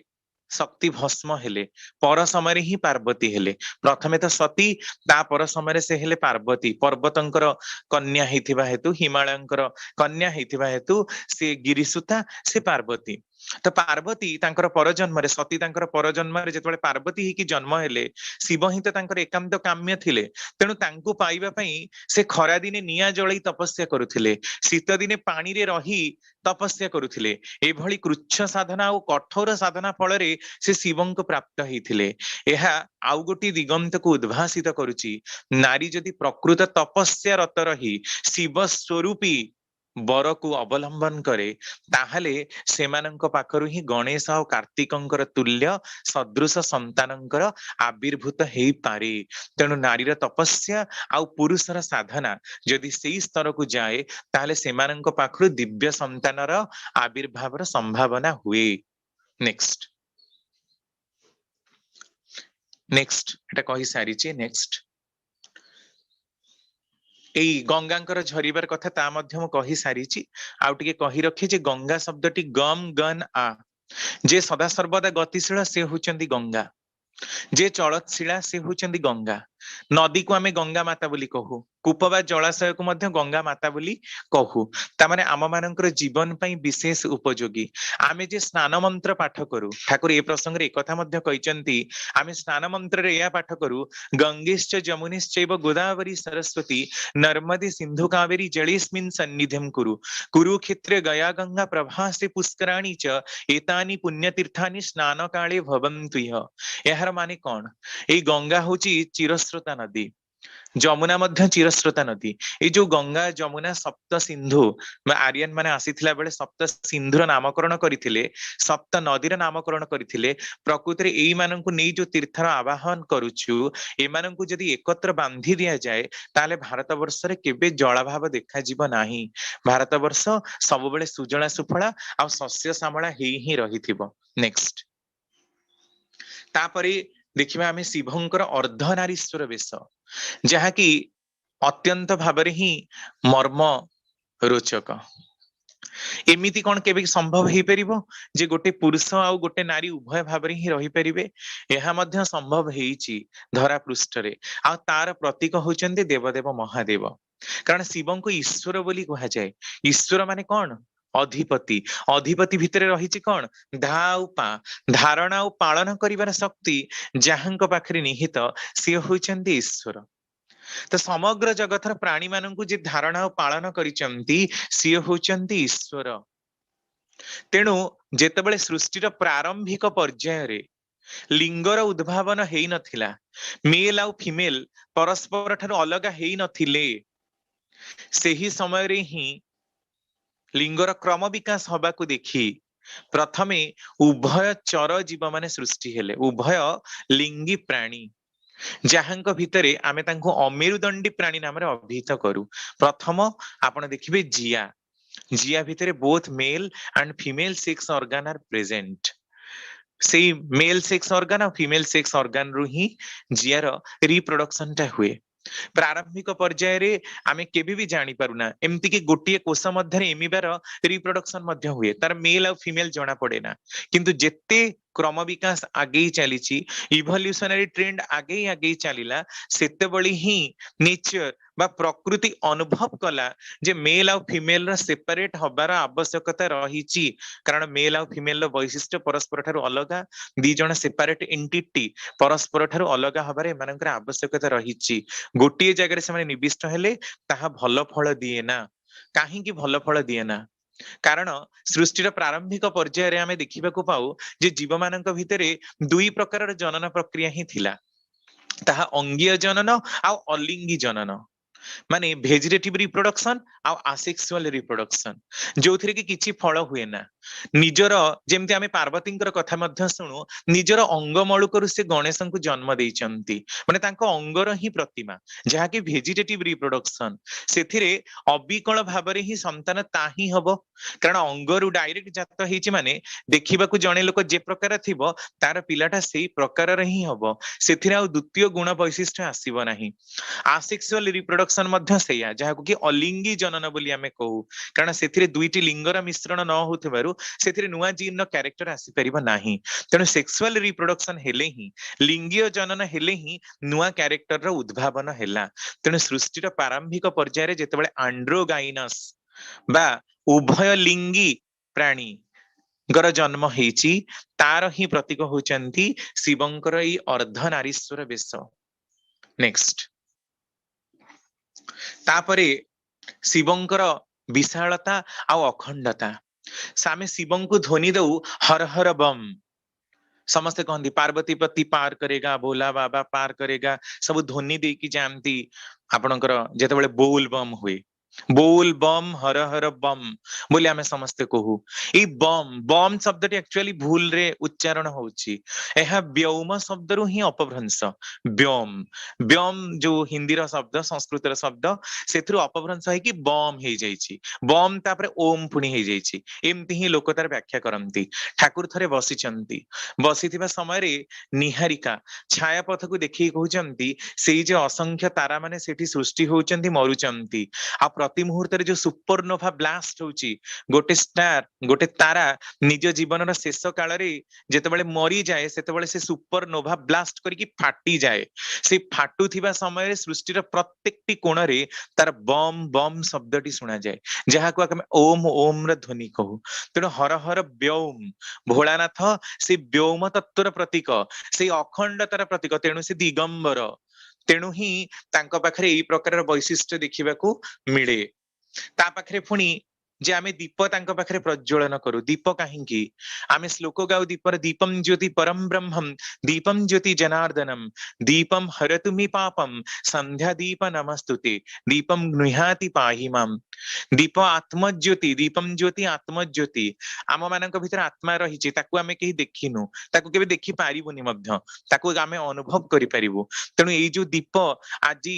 शक्ति भस्म हेले पर समय ही पार्वती हेले। प्रथमे तो सती, ता पर समय से हेले पार्वती। पर्वतंकर कन्या हेतिबा हेतु, हिमालयंकर कन्या हेतिबा हेतु से गिरिसुता से पार्वती। तो पार्वती तांकर परजन्म रे, सती तांकर परजन्म रे जेतेबेले पार्वती ही की जन्म हेले, शिव ही तो तांकर एकांत काम्य थिले। तेणु तांकु पाइबा पई से खरा दिने निया जळई तपस्या करुथिले, शीत दिने पानी रे रही तपस्या करुथिले। एभली कृच्छ साधना और कठोर साधना फल रे से शिवंक प्राप्त हेथिले। एहा आउ गोटी दिगंत को उद्भासित करुची, नारी जदि प्रकृत तपस्या रत रही शिव स्वरूपी बर को अवलंबन करे ताहले सेमानंक पाखरु ही गणेश और कार्तिकंकर तुल्य सदृश संतानंकर आविर्भूत हेई पारे। तेणु नारीर तपस्या आउ पुरुषर साधना जदि सेई स्तर को जाए ताहले सेमानंक पाखरु दिव्य संतानर आविर्भावर संभावना हुए। नेक्स्ट नेक्स्ट एटा कहि सारिचे। नेक्स्ट एई गंगांकर झरिबार कथा ता मध्य कहि सारिची। आउ टिके कहि रखी जे गंगा शब्दटी गम गन आ, जे सदा सर्वदा गतिशील से होचंदी गंगा, जे चलतशिला से होचंदी गंगा। नदी को आमे गंगा माता बोली कहू, कूप बा जलाशय को मध्य गंगा माता बोली कहू। ता माने आम मानकर जीवन पई विशेष उपयोगी। आमे जे स्नान मंत्र पाठ करू, ठाकुर ए प्रसंग रे कथा मध्य कहिचंती, आमे स्नान मंत्र रे या पाठ करू, गंगेश्च जमुनेश्चैव गोदावरी सरस्वती नर्मदे सिंधु कावेरी जलेस्मिन् सन्निधिं कुरु, कुरुक्षेत्रे गया गंगा प्रभासे पुष्कराणि च एतानि पुण्यतीर्थानि स्नान काले भवन्तु इह। एहार माने कोन? एई गंगा होची चिरस्रोता नदी, जमुना मध्य चिरस्रोता नदी। ए जो गंगा जमुना सप्त सिंधु आर्यन माने आसीथिला बेले सप्त सिंधुर नामकरण करिथिले, सप्त नदीर नामकरण करिथिले। प्रकृति रे एई माननकु नै जो तीर्थर आवाहन करूछु, ए माननकु जदि एकत्र बांधी दिया जाए ताले भारत वर्ष रे केबे जलाभाव देखा जीव नाही। भारत वर्ष सब बेले सुजला सुफला आ सस्य श्यामला हेई ही रहिथिबो। नेक्स्ट तापरे देखिबा आमे शिवंकर अर्धनारीश्वर वेश, जहा कि अत्यंत भाबरे ही मर्म रोचक। एमिति कोन केबे संभव हेई परिबो जे गोटे पुरुष आ गोटे नारी उभय भाबरे ही रही परिबे? एहा मध्य संभव हेइची धरा पृष्ठ रे। आ तार प्रतीक होचंदी देवदेव महादेव, कारण शिवं को ईश्वर बोली कहा जाए। ईश्वर माने कोन? अधिपति। अधिपति भितरे रहिची कोन? धा पा, धारणा और पालन करिवार शक्ति जाहांक पाखरे निहित से होचंदी ईश्वर। तो समग्र जगतर प्राणी माननकु जे धारणा और पालन करिचंती से होचंती ईश्वर। तेणु जेतेबेले सृष्टिर प्रारंभिक पर्याय रे लिंगर उद्भावन हेई नथिला, मेल आउ फीमेल परस्पर ठाରୁ अलगा हेई नथिले, सेही समय रे ही लिंगर क्रम विकास हबा को देखी प्रथमे उभय चर जीव माने सृष्टि हेले, उभय लिंगी प्राणी। ଯାହାଙ୍କ ଭିତରେ ଆମେ ତାଙ୍କୁ ଅମେରୁଦଣ୍ଡୀ ପ୍ରାଣୀ ନାମରେ ଅଭିହିତ କରୁ। ପ୍ରଥମ ଆପଣ ଦେଖିବେ ଜିଆ। ଜିଆ ଭିତରେ both mail and female sex organ R present. ସେଇ ମେଲ ସେକ୍ସ ଅର୍ଗାନ ଆଉ ଫିମେଲ ସେକ୍ସ ଅର୍ଗାନ ରୁ ହିଁ ଜିଆର ରିପ୍ରଡକ୍ସନ ଟା ହୁଏ। ପ୍ରାରମ୍ଭିକ ପର୍ଯ୍ୟାୟରେ ଆମେ କେବେ ବି ଜାଣିପାରୁନା, ଏମିତିକି ଗୋଟିଏ କୋଷ ମଧ୍ୟରେ ଏମିବାର ରିପ୍ରଡକ୍ସନ ମଧ୍ୟ ହୁଏ, ତାର ମେଲ ଆଉ ଫିମେଲ ଜଣା ପଡେ ନା। କିନ୍ତୁ ଯେତେ କ୍ରମ ବିକାଶ ଆଗେଇ ଚାଲିଛି, ଇଭଲ୍ୟୁସନାରୀ ଟ୍ରେଣ୍ଡ ଆଗେଇ ଆଗେଇ ଚାଲିଲା, ସେତେବେଳେ ହିଁ ନେଚର ବା ପ୍ରକୃତି ଅନୁଭବ କଲା ଯେ ମେଲ ଆଉ ଫିମେଲ ର ସେପାରେଟ ହବାର ଆବଶ୍ୟକତା ରହିଛି। କାରଣ ମେଲ ଆଉ ଫିମେଲ ର ବୈଶିଷ୍ଟ୍ୟ ପରସ୍ପର ଠାରୁ ଅଲଗା, ଦି ଜଣ ସେପାରେଟ ଏଣ୍ଟିଟି, ପରସ୍ପର ଠାରୁ ଅଲଗା ହବାର ଏମାନଙ୍କର ଆବଶ୍ୟକତା ରହିଛି। ଗୋଟିଏ ଜାଗାରେ ସେମାନେ ନିବିଷ୍ଟ ହେଲେ ତାହା ଭଲ ଫଳ ଦିଏ ନା। କାହିଁକି ଭଲ ଫଳ ଦିଏ ନା? କାରଣ ସୃଷ୍ଟିର ପ୍ରାରମ୍ଭିକ ପର୍ଯ୍ୟାୟରେ ଆମେ ଦେଖିବାକୁ ପାଉ ଯେ ଜୀବମାନଙ୍କ ଭିତରେ ଦୁଇ ପ୍ରକାରର ଜନନ ପ୍ରକ୍ରିୟା ହିଁ ଥିଲା, ତାହା ଅଙ୍ଗୀୟ ଜନନ ଆଉ ଅଲିଙ୍ଗୀ ଜନନ। ମାନେ ଭେଜିଟେଟିଭ ରିପ୍ରଡକ୍ସନ ଆଉ ଆସେକ୍ସୁଆଲ ରିପ୍ରଡକ୍ସନ, ଯୋଉଥିରେ କି କିଛି ଫଳ ହୁଏ ନା। ନିଜର, ଯେମିତି ଆମେ ପାର୍ବତୀଙ୍କର କଥା ମଧ୍ୟ ଶୁଣୁ, ନିଜର ଅଙ୍ଗମଳୁକରୁ ସେ ଗଣେଶଙ୍କୁ ଜନ୍ମ ଦେଇଛନ୍ତି, ମାନେ ତାଙ୍କ ଅଙ୍ଗର ହିଁ ପ୍ରତିମା, ଯାହାକି ଭେଜିଟେଟିଭ ରିପ୍ରଡକ୍ସନ। ସେଥିରେ ଅବିକଳ ଭାବରେ ହିଁ ସନ୍ତାନ ତା ହିଁ ହବ। କାରଣ ଅଙ୍ଗରୁ ଡାଇରେକ୍ଟ ଜାତ ହେଇଛି ମାନେ ଦେଖିବାକୁ ଜଣେ ଲୋକ ଯେ ପ୍ରକାର ଥିବ ତାର ପିଲାଟା ସେଇ ପ୍ରକାରର ହିଁ ହବ, ସେଥିରେ ଆଉ ଦ୍ୱିତୀୟ ଗୁଣ ବୈଶିଷ୍ଟ୍ୟ ଆସିବ ନାହିଁ। ଆସେକ୍ସୁଆଲ ରିପ୍ରଡକ୍ସନ ମଧ୍ୟ ସେଇଆ, ଯାହାକୁ କି ଅଲିଙ୍ଗୀ ଜନନ ବୋଲି ଆମେ କହୁ। କାରଣ ସେଥିରେ ଦୁଇଟି ଲିଙ୍ଗର ମିଶ୍ରଣ ନ ହଉଥିବାରୁ ସେଥିରେ ନୂଆ ଜିନ୍ର କ୍ୟାରେକ୍ଟର ଆସିପାରିବ ନାହିଁ। ତେଣୁ ସେକ୍ସୁଆଲ ରିପ୍ରଡକ୍ସନ ହେଲେ ହିଁ, ଲିଙ୍ଗୀୟ ଜନନ ହେଲେ ହିଁ ନୂଆ କ୍ୟାରେକ୍ଟରର ଉଦ୍ଭାବନ ହେଲା। ତେଣୁ ସୃଷ୍ଟିର ପ୍ରାରମ୍ଭିକ ପର୍ଯ୍ୟାୟରେ ଯେତେବେଳେ ଆଣ୍ଡ୍ରୋଗାଇନସ ବା ଉଭୟ ଲିଙ୍ଗୀ ପ୍ରାଣୀଙ୍କର ଜନ୍ମ ହେଇଛି, ତାର ହିଁ ପ୍ରତୀକ ହଉଛନ୍ତି ଶିବଙ୍କର ଏଇ ଅର୍ଦ୍ଧନାରୀଶ୍ୱର ବେଶ। ନେକ୍ସଟ, ତାପରେ ଶିବଙ୍କର ବିଶାଳତା ଆଉ ଅଖଣ୍ଡତା। ଆମେ ଶିବଙ୍କୁ ଧ୍ୱନି ଦଉ ହର ହର ବମ୍। ସମସ୍ତେ କହନ୍ତି ପାର୍ବତୀ ପତି ପାର କରେଗା, ଭୋଲା ବାବା ପାର କରେଗା, ସବୁ ଧ୍ୱନି ଦେଇକି ଯାଆନ୍ତି। ଆପଣଙ୍କର ଯେତେବେଳେ ବୋଲ ବମ୍ ହୁଏ, ବୋଲ ବମ୍ ହର ହର ବମ୍ ବୋଲି ଆମେ ସମସ୍ତେ କହୁ। ଏଇ ବମ୍ ବମ୍ ଶବ୍ଦଟି ଆକ୍ଚୁଆଲି ଭୁଲରେ ଉଚ୍ଚାରଣ ହଉଛି, ଏହା ବ୍ୟୌମ ଶବ୍ଦରୁ ହିଁ ଅପଭ୍ରଂଶ। ବ୍ୟୋମ, ବ୍ୟୋମ ଯୋଉ ହିନ୍ଦୀର ଶବ୍ଦ, ସଂସ୍କୃତର ଶବ୍ଦ, ସେଥିରୁ ଅପଭ୍ରଂଶ ହେଇକି ବମ୍ ହେଇଯାଇଛି। ବମ୍ ତାପରେ ଓମ୍ ପୁଣି ହେଇଯାଇଛି। ଏମିତି ହିଁ ଲୋକ ତାର ବ୍ୟାଖ୍ୟା କରନ୍ତି। ଠାକୁର ଥରେ ବସିଛନ୍ତି, ବସିଥିବା ସମୟରେ ନିହାରିକା ଛାୟା ପଥକୁ ଦେଖିକି କହୁଛନ୍ତି, ସେଇ ଯେ ଅସଂଖ୍ୟ ତାରା ମାନେ ସେଠି ସୃଷ୍ଟି ହଉଛନ୍ତି, ମରୁଛନ୍ତି, ଆଉ ପ୍ରତି ମୁହୂର୍ତ୍ତରେ ଯୋଉ ସୁପରନୋଭା ବ୍ଲାଷ୍ଟ ହଉଛି, ଗୋଟେ ଷ୍ଟାର, ଗୋଟେ ତାରା ନିଜ ଜୀବନର ଶେଷ କାଳରେ ଯେତେବେଳେ ମରିଯାଏ, ସେତେବେଳେ ସେ ସୁପରନୋଭା ବ୍ଲାଷ୍ଟ କରିକି ଫାଟିଯାଏ। ସେ ଫାଟୁଥିବା ସମୟରେ ସୃଷ୍ଟିର ପ୍ରତ୍ୟେକଟି କୋଣରେ ତାର ବମ୍ ବମ୍ ଶବ୍ଦଟି ଶୁଣାଯାଏ, ଯାହାକୁ ଆମେ ଓମ୍ ଓମ୍ ର ଧ୍ୱନି କହୁ। ତେଣୁ ହର ହର ବ୍ୟୌମ, ଭୋଳାନାଥ ସେ ବ୍ୟୌମ ତତ୍ଵର ପ୍ରତୀକ, ସେଇ ଅଖଣ୍ଡତାର ପ୍ରତୀକ, ତେଣୁ ସେ ଦିଗମ୍ବର। ତେଣୁ ହିଁ ତାଙ୍କ ପାଖରେ ଏଇ ପ୍ରକାରର ବୈଶିଷ୍ଟ୍ୟ ଦେଖିବାକୁ ମିଳେ। ତା ପାଖରେ ପୁଣି ଯେ ଆମେ ଦୀପ ତାଙ୍କ ପାଖରେ ପ୍ରଜ୍ୱଳନ କରୁ। ଦୀପ କାହିଁକି? ଆମେ ଶ୍ଲୋକ ଗାଉ ଦୀପର, ଦୀପಂ ଜ୍ୟୋତି ପରମ ବ୍ରହ୍ମಂ, ଦୀପಂ ଜ୍ୟୋତି ଜନାର୍ଦ୍ଦନಂ, ଦୀପಂ ହରତୁ ମି ପାପಂ, ସନ୍ଧ୍ୟା ଦୀପ ନମସ୍ତୁତେ, ଦୀପಂ ଗୃହ୍ଣାତି ପାହି ମାମ୍। ଦୀପ ଆତ୍ମଜ୍ୟୋତି, ଦୀପಂ ଜ୍ୟୋତି ଆତ୍ମଜ୍ୟୋତି। ଆମ ମାନଙ୍କ ଭିତରେ ଆତ୍ମା ରହିଛି, ତାକୁ ଆମେ କେହି ଦେଖିନୁ, ତାକୁ କେବେ ଦେଖି ପାରିବୁନି ମଧ୍ୟ, ତାକୁ ଆମେ ଅନୁଭବ କରିପାରିବୁ। ତେଣୁ ଏଇ ଯୋଉ ଦୀପ, ଆଜି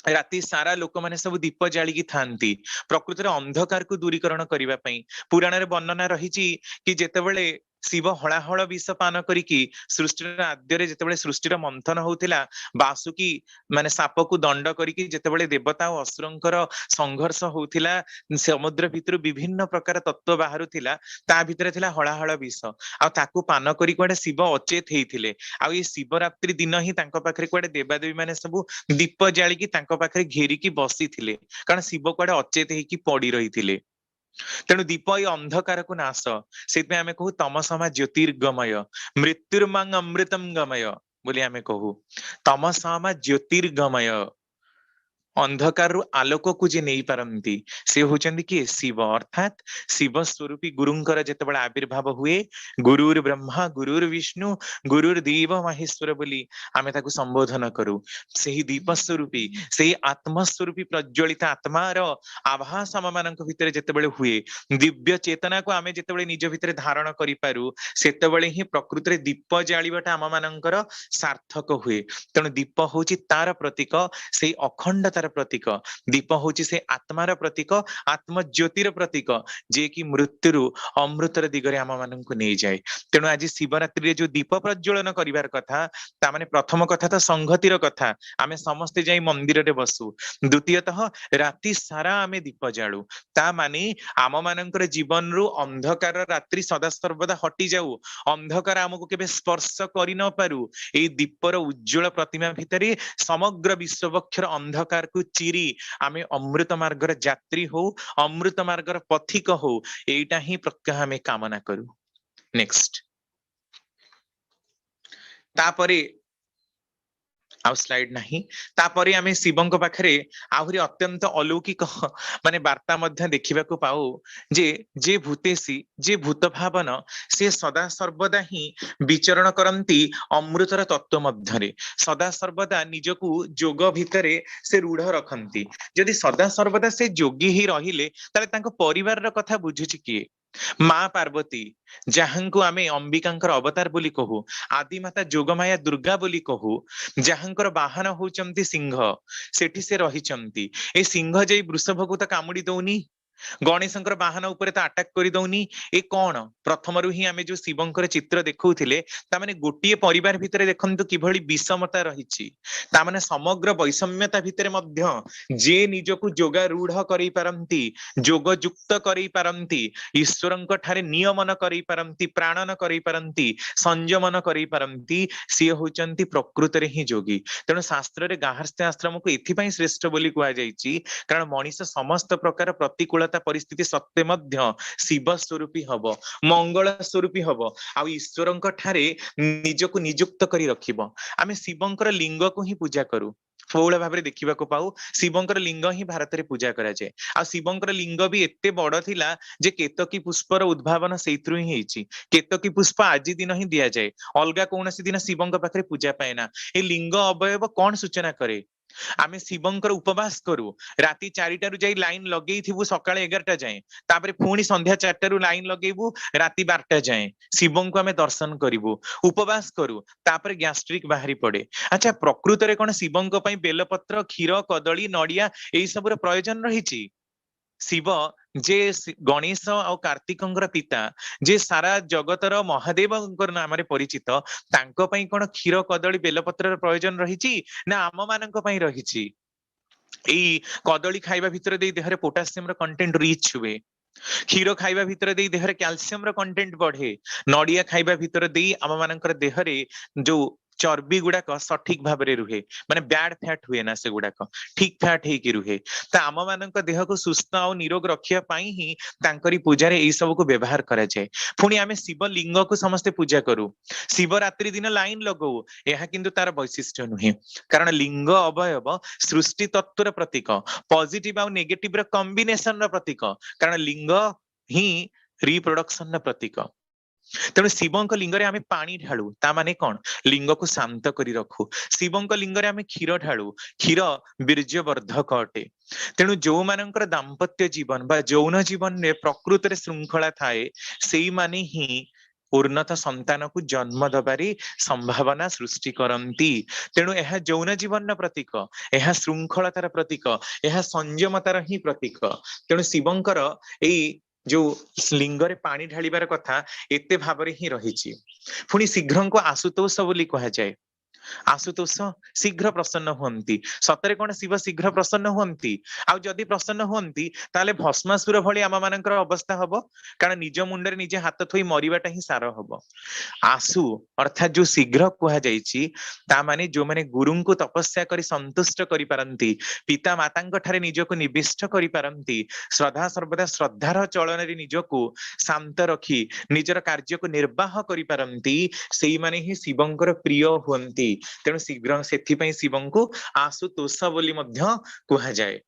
ରାତି ସାରା ଲୋକମାନେ ସବୁ ଦୀପ ଜାଳିକି ଥାନ୍ତି, ପ୍ରକୃତରେ ଅନ୍ଧକାରକୁ ଦୂରୀକରଣ କରିବା ପାଇଁ। ପୁରାଣରେ ବର୍ଣ୍ଣନା ରହିଛି କି ଯେତେବେଳେ ଶିବ ହଳାହଳ ବିଷ ପାନ କରିକି ସୃଷ୍ଟିର ଆଦ୍ୟରେ ଯେତେବେଳେ ସୃଷ୍ଟିର ମନ୍ଥନ ହଉଥିଲା, ବାସୁକି ମାନେ ସାପକୁ ଦଣ୍ଡ କରିକି ଯେତେବେଳେ ଦେବତା ଓ ଅସୁରଙ୍କର ସଂଘର୍ଷ ହଉଥିଲା, ସମୁଦ୍ର ଭିତରୁ ବିଭିନ୍ନ ପ୍ରକାର ତତ୍ଵ ବାହାରୁଥିଲା, ତା ଭିତରେ ଥିଲା ହଳାହଳ ବିଷ। ଆଉ ତାକୁ ପାନ କରି କୁଆଡେ ଶିବ ଅଚେତ ହେଇଥିଲେ। ଆଉ ଏଇ ଶିବରାତ୍ରି ଦିନ ହିଁ ତାଙ୍କ ପାଖରେ କୁଆଡେ ଦେବାଦେବୀ ମାନେ ସବୁ ଦୀପ ଜାଳିକି ତାଙ୍କ ପାଖରେ ଘେରିକି ବସିଥିଲେ, କାରଣ ଶିବ କୁଆଡେ ଅଚେତ ହେଇକି ପଡି ରହିଥିଲେ। ତେଣୁ ଦୀପ ଏଇ ଅନ୍ଧକାରକୁ ନାଶ। ସେଥିପାଇଁ ଆମେ କହୁ ତମସମା ଜ୍ୟୋତିର୍ଗମୟ, ମୃତ୍ୟୁର୍ମାଂ ଅମୃତଂ ଗମୟ ବୋଲି ଆମେ କହୁ। ତମସମା ଜ୍ୟୋତିର୍ଗମୟ, अंधकार आलोक को जे नहीं पारंती से होचंदी कि शिव अर्थात शिव स्वरूपी गुरुंकर जेतेबेले आविर्भाव हुए गुरुर ब्रह्मा गुरुर विष्णु गुरुर देव महेश्वर बोली आमे ताकू संबोधन करू सेही दीप स्वरूपी सेही आत्मा स्वरूपी प्रज्वलित आत्मार आभास आम मानक भितर जेतेबेले हुए दिव्य चेतना को आमे जेतेबेले निज भितर धारण करि पारू सेतेबेले ही प्रकृति रे दीप जालिबाटा आम मानकर सार्थक हुए तेणु दीप होची तार प्रतीक से अखंडतार प्रतीक दीप होची से आत्मार प्रतीक आत्मज्योतिर प्रतीक जे कि मृत्यु अमृतर दिगरे आम मानक नहीं जाए तेणु आज शिवरात्रि रे जो दीप प्रज्वलन करिवार कथा ता माने प्रथम कथा तो संगतिर कथा आमे समस्ते जाई मंदिर रे बसु द्वितीयतः राति सारा आमे दीप जाळू ता माने आम मानकर जीवन रु अंधकार रात्रि सदा सर्वदा हटि जाऊ अंधकार आमको केबे स्पर्श करि न पारू एई दीपर उज्जवल प्रतिमा भितरे समग्र विश्ववक्षर अंधकार को चिरी आमे अमृत मार्गर यात्री हो अमृत मार्गर पथिक हो एटा ही प्रत्यह आमे कामना करू नेक्स्ट तापरे आउ स्लाइड नहीं तापरे आमे शिवंक पाखरे आहुरी अत्यंत अलौकिक माने वार्ता मध्य देखिबा को पाऊ जे जे भूतेसी जे भूत भावन से सदा सर्वदा ही विचरण करंती अमृतर तत्व मध्यरे सदा सर्वदा निजको जोग भितरे से रूढ़ रखंती जदि सदा सर्वदा से जोगी ही रहिले ताले तांको परिवार र कथा बुझुची किए माँ पार्वती जहांको आमे अंबिकांकर अवतार बोली कहू आदिमाता जोगमाया दुर्गा बोली कहू जहांकर बाहन होचंती सिंह सेठी से रहिचंती ए सिंह जे वृषभକୁ ତ କାମୁଡି ଦଉନି गणेशंकर बाहन उपरे तो अटैक करि दउनी ए कोन प्रथमरु ही आमे जो शिवंकर चित्र देखौथिले ता माने गोटिए परिवार भितरे देखंतु किभଳି विषमता रहिछि ता माने समग्र वैषम्यता भितरे मध्य जे निजको जोगा रूढ़ करि पारंती जोग युक्त करि पारंती ईश्वरंक ठारे नियमन करि पारंती प्राणन करि पारंती संयमन करि पारंती से होचंती प्रकृति रे ही जोगी तेणु शास्त्र रे गार्हस्थ्य आश्रम को एथि पई श्रेष्ठ बोली कुआ जाईछि कारण मनीष समस्त प्रकार प्रतिकूलता परिस्थिति सत्य मध्य शिव स्वरूपी हब मंगल स्वरूपी हब आ ईश्वरंक ठारे निजको नियुक्त करी रखिबो आमे शिवंकर लिंग को ही पूजा करू बहुल भाव देखा पाऊ शिवंकर लिंग ही भारत में पूजा करा जाए आ शिवंकर लिंग भी एते बड़ थिला जे केतकी पुष्पर उद्भावन सेइथरु ही हेछि केतकी पुष्प आज दिन ही दिया जाए अलगा कौनसी दिन शिवंक पाखरे पूजा पाएना ए लिंग अवयव कौन सूचना करे आमे शिवंकर उपवास करू राति 4टारू जाई लाइन लगेई थिबु सकाळे 11टा जाए तापरे पुणी संध्या 4टारू लाइन लगेइबु राति 12टा जाए शिवंको आमे दर्शन करिवु उपवास करू तापरे गैस्ट्रिक बाहरी पड़े अच्छा प्रकृत रे कोन शिवंक पई बेलपत्र क्षीर कदली नडिया एई सबुर प्रयोजन रहिछि शिव जे गणेश और कार्तिकंकर पिता जे सारा जगतर महादेव नाम परिचित तांको पई कोन क्षीर कदली बेलपत्र प्रयोजन रहिछि ना आम मानक पई रहिछि एई कदली खाइबा भितर दे देहरे पोटासियम रो कंटेंट रिच हुए क्षीर खाइबा भितर दे देहरे कैल्शियम रो कंटेंट बढ़े नडिया खाइबा भितर दे आम मानकर देहरे जो चर्बी गुड़ाक सठिक भाव में रुहे माने बैड फैट हुए ना से गुड़ाक ठीक फैट हेकी रुहे तो आम मान देह को सुस्थ और निरोग रखिया पाई ही तांकरी पूजा रे एई सब को व्यवहार करा जाए पुणी आमे शिव लिंग को समस्ते पूजा करू शिवरात्रि दिन लाइन लगौ यह किंतु तार वैशिष्ट्य नुहे कारण लिंग अवयव सृष्टि तत्वर प्रतीक पॉजिटिव और नेगेटिव रो कॉम्बिनेशन रो प्रतीक कारण लिंग ही रिप्रोडक्शन रो प्रतीक तेणु शिवंक लिंगरे आमे पानी ढालू ता माने कौन लिंग को शांत करी रखू शिवंक लिंगरे आमे क्षीर ढालू क्षीर बीर्यवर्धक अटे तेणु जो मानकर दाम्पत्य जीवन बा यौन जीवन में प्रकृत रे श्रृंखला थाए सेई माने ही उन्नत संतान को जन्म दबारी संभावना सृष्टि करंती तेणु यह यौन जीवन प्रतीक यह श्रृंखलतार प्रतीक यह संयमतार ही प्रतीक तेणु शिवंकर एई जो लिंगरे पानी ढालिबार कथा एते भाबरे ही रहिछि पुणी शीघ्र को आशुतोष बोली कहा जाए आशुतोष शीघ्र प्रसन्न हुंती सतरे कोन शिव शीघ्र प्रसन्न हुंती आ जदि प्रसन्न हुंती ताले भस्मासुर भली आम मानकर अवस्था हबो कारण निज मुंडरे निजे हाथ थोई मरिबाटा ही सार हबो आशु अर्थात जो शीघ्र कहा जाइछि ता माने जो माने गुरु को तपस्या करी संतुष्ट करि पारंती पिता मातांक ठारे निजको निविष्ट करि पारंती श्रद्धा सर्वदा श्रद्धार चलन रे निजको शांत रखी निजर कार्य को निर्वाह करि पारंती सेई माने ही शिवंकर प्रिय हुंती तेणु शीघ्र से शिव को आशुतोष बोली कह जाए।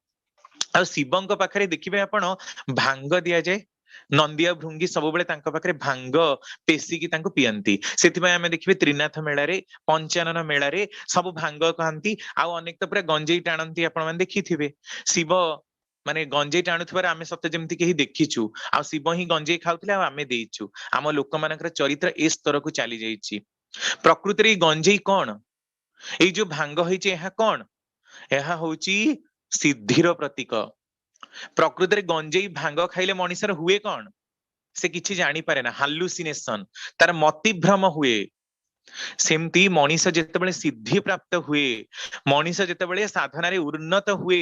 आ शिवंक पाखरे देखिबे आपण भांग दिया जाए, नंदिया भृंगी सब बेले तांको पाखरे भांग पेसिकी तांको पियंती। सेथिबा आमे देखिबे त्रिनाथ मेला रे पंचानन मेला रे सब भांग खांती। आ अनेक तो पूरा गंजेई टाणंती, आपण माने देखिथिबे शिव माने गंजेई टाणुथिबार आमे सत्य जेमति केही देखिछु। आ शिव ही गंजेई खाउथिले आ आमे देइछु। आम लोक मानकर चरित्र ए स्तर को चली जाईछि। प्रकृति रे गंजेई कोन, एई जो भांग होइछि एहा कोन, एहा होउछि सिद्धिर प्रतीक। प्रकृति रे गंजेई भांग खाइले मनीषर हुए कौन, से किछि जानी पारे ना, हालुसिनेशन तार मतिभ्रम हुए। सेमती मनीष जेतेबेले सिद्धि प्राप्त हुए, मनीष जेतेबेले साधना रे उन्नत हुए,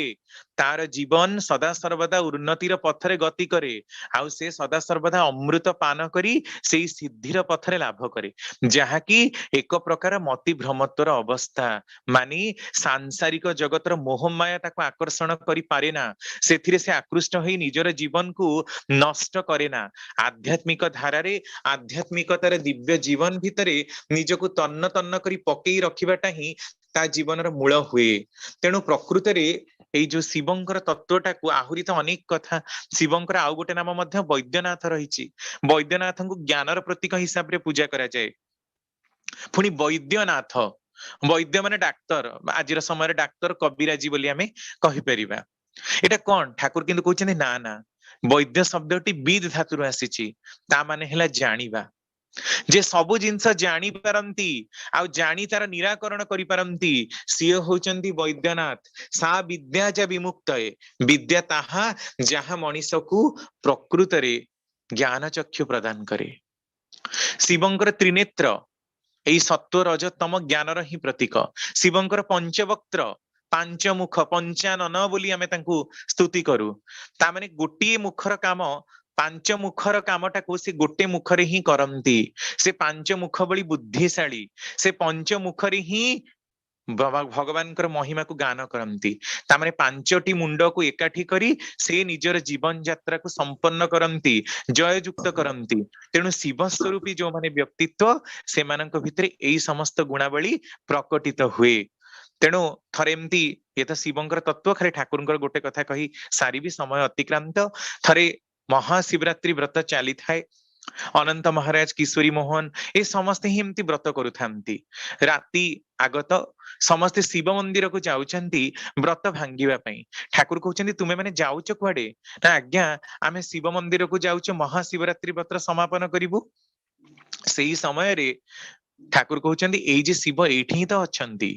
तार जीवन सदा सर्वदा उन्नतिर पथरे गति करे। आउ से सदा सर्वदा अमृत पान करी सेई सिद्धिर पथरे लाभ करे, जहा कि एक प्रकार मति भ्रमत्वर अवस्था। मानी सांसारिक जगतर मोहमाया ताको आकर्षण करी पारे ना, सेथिरे से आकृष्ट होई निजर जीवन को नष्ट करे ना। आध्यात्मिक धारारे आध्यात्मिकतार दिव्य जीवन भितरे निजको तन्न तन्न करी पकेई रखिबाटा ही ता जीवनर मूल हुए। तेणु प्रकृत रे एई जो शिवंकर तत्वटा को आहुरी तो अनेक कथा। शिवंकर आउ गोटे नाम मध्य वैद्यनाथ रहिछि। वैद्यनाथ को ज्ञानर प्रतीक हिसाब रे पूजा करा जाए। पुणी वैद्यनाथ, वैद्य माने डाक्तर, आजिर समय डाक्तर कबिराजी बोली आमे कहि परिबा। एटा कोन ठाकुर किंतु कहउछन्ति ना ना, वैद्य शब्दटी विद धातुर आसीछि, ता माने हेला जानिबा। जे सबु जिंस जानी पारंती आउ जानी तार निराकरण करि पारंती सिए होचंती वैद्यनाथ। सा विद्या ज विमुक्तये, विद्या ताहा जहा मनीष को प्रकृत रे ज्ञान चक्षु प्रदान करे। शिवंकर त्रिनेत्र एई सत्व रज तम ज्ञानर ही प्रतीक। शिवंकर पंचवक्त्र, पांच मुख, पंचानन बोली आमे तांकु स्तुति करू। ता माने गोटिए मुखर काम, पांच मुखर कामटा को से गोटे मुखरे ही करंती। से पांच मुख बली बुद्धिशाली, से पंच मुखरे ही भगवान महिमा को गान करंती। तामाने पांचटी मुंड को एकाठी करी से निजर जीवन यात्रा को संपन्न करंती, जय युक्त करंती। तेणु शिव स्वरूपी जो माने व्यक्तित्व से मानक भितरे एई समस्त गुणावली प्रकटित हुए। तेणु थरे एमती ये तो शिवंकर तत्व, खरे ठाकुरंकर गोटे कथा कही सारी भी समय अतिक्रांत। थरे महाशिवरात्रि व्रत चली थाए, अनंत महाराज, किशोरी मोहन ए समस्ते ही एमती व्रत करुथांती। राति आगत समस्ते शिव मंदिर को जाउछंती व्रत भांगिबा पई। ठाकुर कहउछंती तुमे माने जाउछ कुआडे, ना आज्ञा आमे शिव मंदिर को जाउछ महाशिवरात्रि व्रत समापन करिवु। सेही समय रे ठाकुर कहउछंती एई जे शिव एठी ही तो अछंती,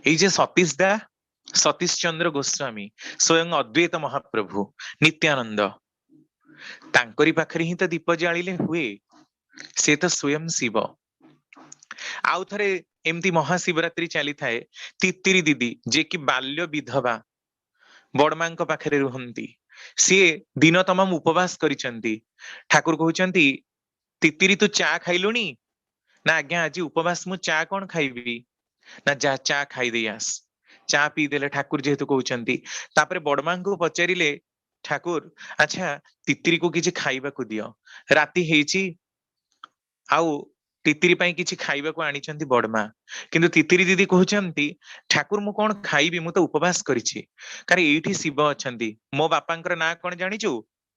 एई जे सतीश दा, सतीश चंद्र गोस्वामी, स्वयं अद्वैत महाप्रभु नित्यानंद, तांकरी पाखरे ही तो दीप जालिले हुए, से तो स्वयं शिव। आउ थरे एमती महाशिवरात्रि चली थाए, तित्तिरी दीदी जे कि बाल्य विधवा बड़मांक पाखरे रुहंती, सी दिन तमाम उपवास करिसंती। ठाकुर कहउछंती तित्तिरी तू चा खाइलुनी, ना आज्ञा आज उपवास मु चा कोन खाइबी, ना जा चा खाई दे आस। चा पी देले ठाकुर जेहेतु कहउछंती। तापरे बड़मां को पचारिले ठाकुर अच्छा तित्तिरी को किछि खाइबा को दियो, राति हेछि आउ तित्तिरी पई किछि खाइबा को आनिछंती बड़मा। किंतु तित्तिरी दीदी कहउछंती ठाकुर मु कोन खाइबी, मु तो उपवास करिछि। कार एठी शिव अछंती। मो बापांकर ना कोन जानिचु,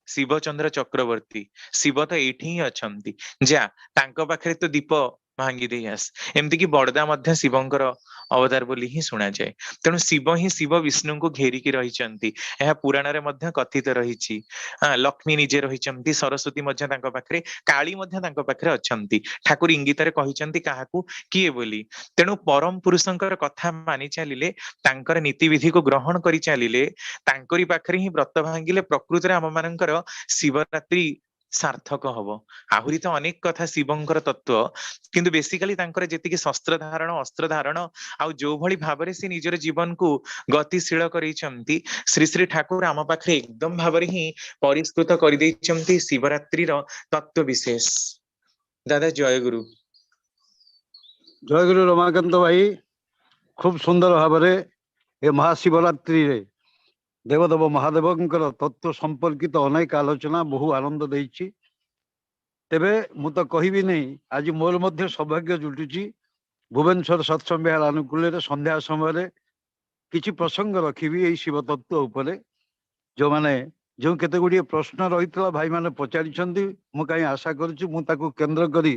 शिवचंद्र चक्रवर्ती। शिव तो एठी ही अछंती, जा तांको पाखरे तो दीप भांगी दे आस। एमती कि बड़दा मध्य शिवंकर अवतार बोली ही सुना जाए। तेणु शिव ही शिव विष्णु को घेरिकी रहिचंती, एहा पुराण रे मध्य कथित रहिछि। लक्ष्मी निजे रहिचंती, सरस्वती मध्य तांको पाखरे, काली मध्य तांको पाखरे अछंती। ठाकुर इंगित रे कहिचंती काहाकू किए बोली। तेणु परम पुरुषंकर कथा मानि चलिले, तांकर नीति विधि को ग्रहण करि चलिले, तांकरी पाखरे ही व्रत भांगिले प्रकृत रे हम मानकर शिवरात्रि सार्थक हबो। आहुरी तो अनेक कथा शिवंकर तत्व, किंतु बेसिकली तांकर जेतिकी शस्त्र धारण, अस्त्र धारण आउ जो भली भाबरे से निजर जीवन को गतिशील करिसंती, श्री श्री ठाकुर आम पाखरे एकदम भाबरे ही परिष्कृत करि दैछंती शिवरात्रि रो तत्व विशेष। दादा जय गुरु। जय गुरु रमाकांत भाई, खूब सुंदर भाबरे ए महाशिवरात्रि रे देवदेव महादेवंकर तत्व संपर्कित अनेक आलोचना बहु आनंद देइछि। तेबे मु तो कहबी नहीं, आज मोर मध्य सौभाग्य जुटुची भुवनेश्वर सत्संग विहार अनुकूल संध्या समय किसी प्रसंग रखी यही शिव तत्व उपरे जो माने जो केते गुड़िए प्रश्न रही भाई मैंने पचारि मु कहीं आशा करूँ केन्द्र करी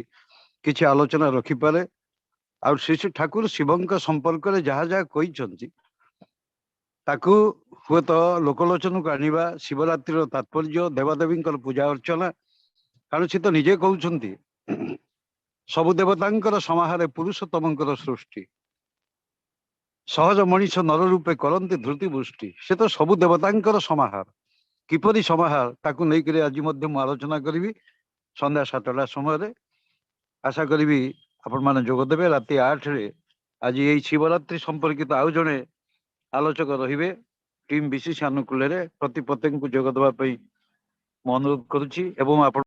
किसी आलोचना रखिपारे आ श्री श्री ठाकुर शिवंक संपर्क में जहाँ जहाँ कही ताकू हुए तो लोकलोचन को आनिबा शिवरात्रि तात्पर्य देवादेवी पूजा अर्चना कारण सी तो निजे कहते सबु देवतांकर समाहारे पुरुषोत्तम सृष्टि सहज मनीष नर रूपे करती धृति वृष्टि से तो सबु देवतांकर समाहार किपरि समाहार ताकू नहीं करी आज मध्य मु आलोचना करी संध्या 7टा समय आशा करी आपण मैंने जोगदेवे राति 8 रे आज यही शिवरात्रि संपर्कित आउ जड़े आलोचक रे टीम विशेष अनुकूल प्रति प्रत्येक को जोगदेवा मु अनुरोध करुच्ची।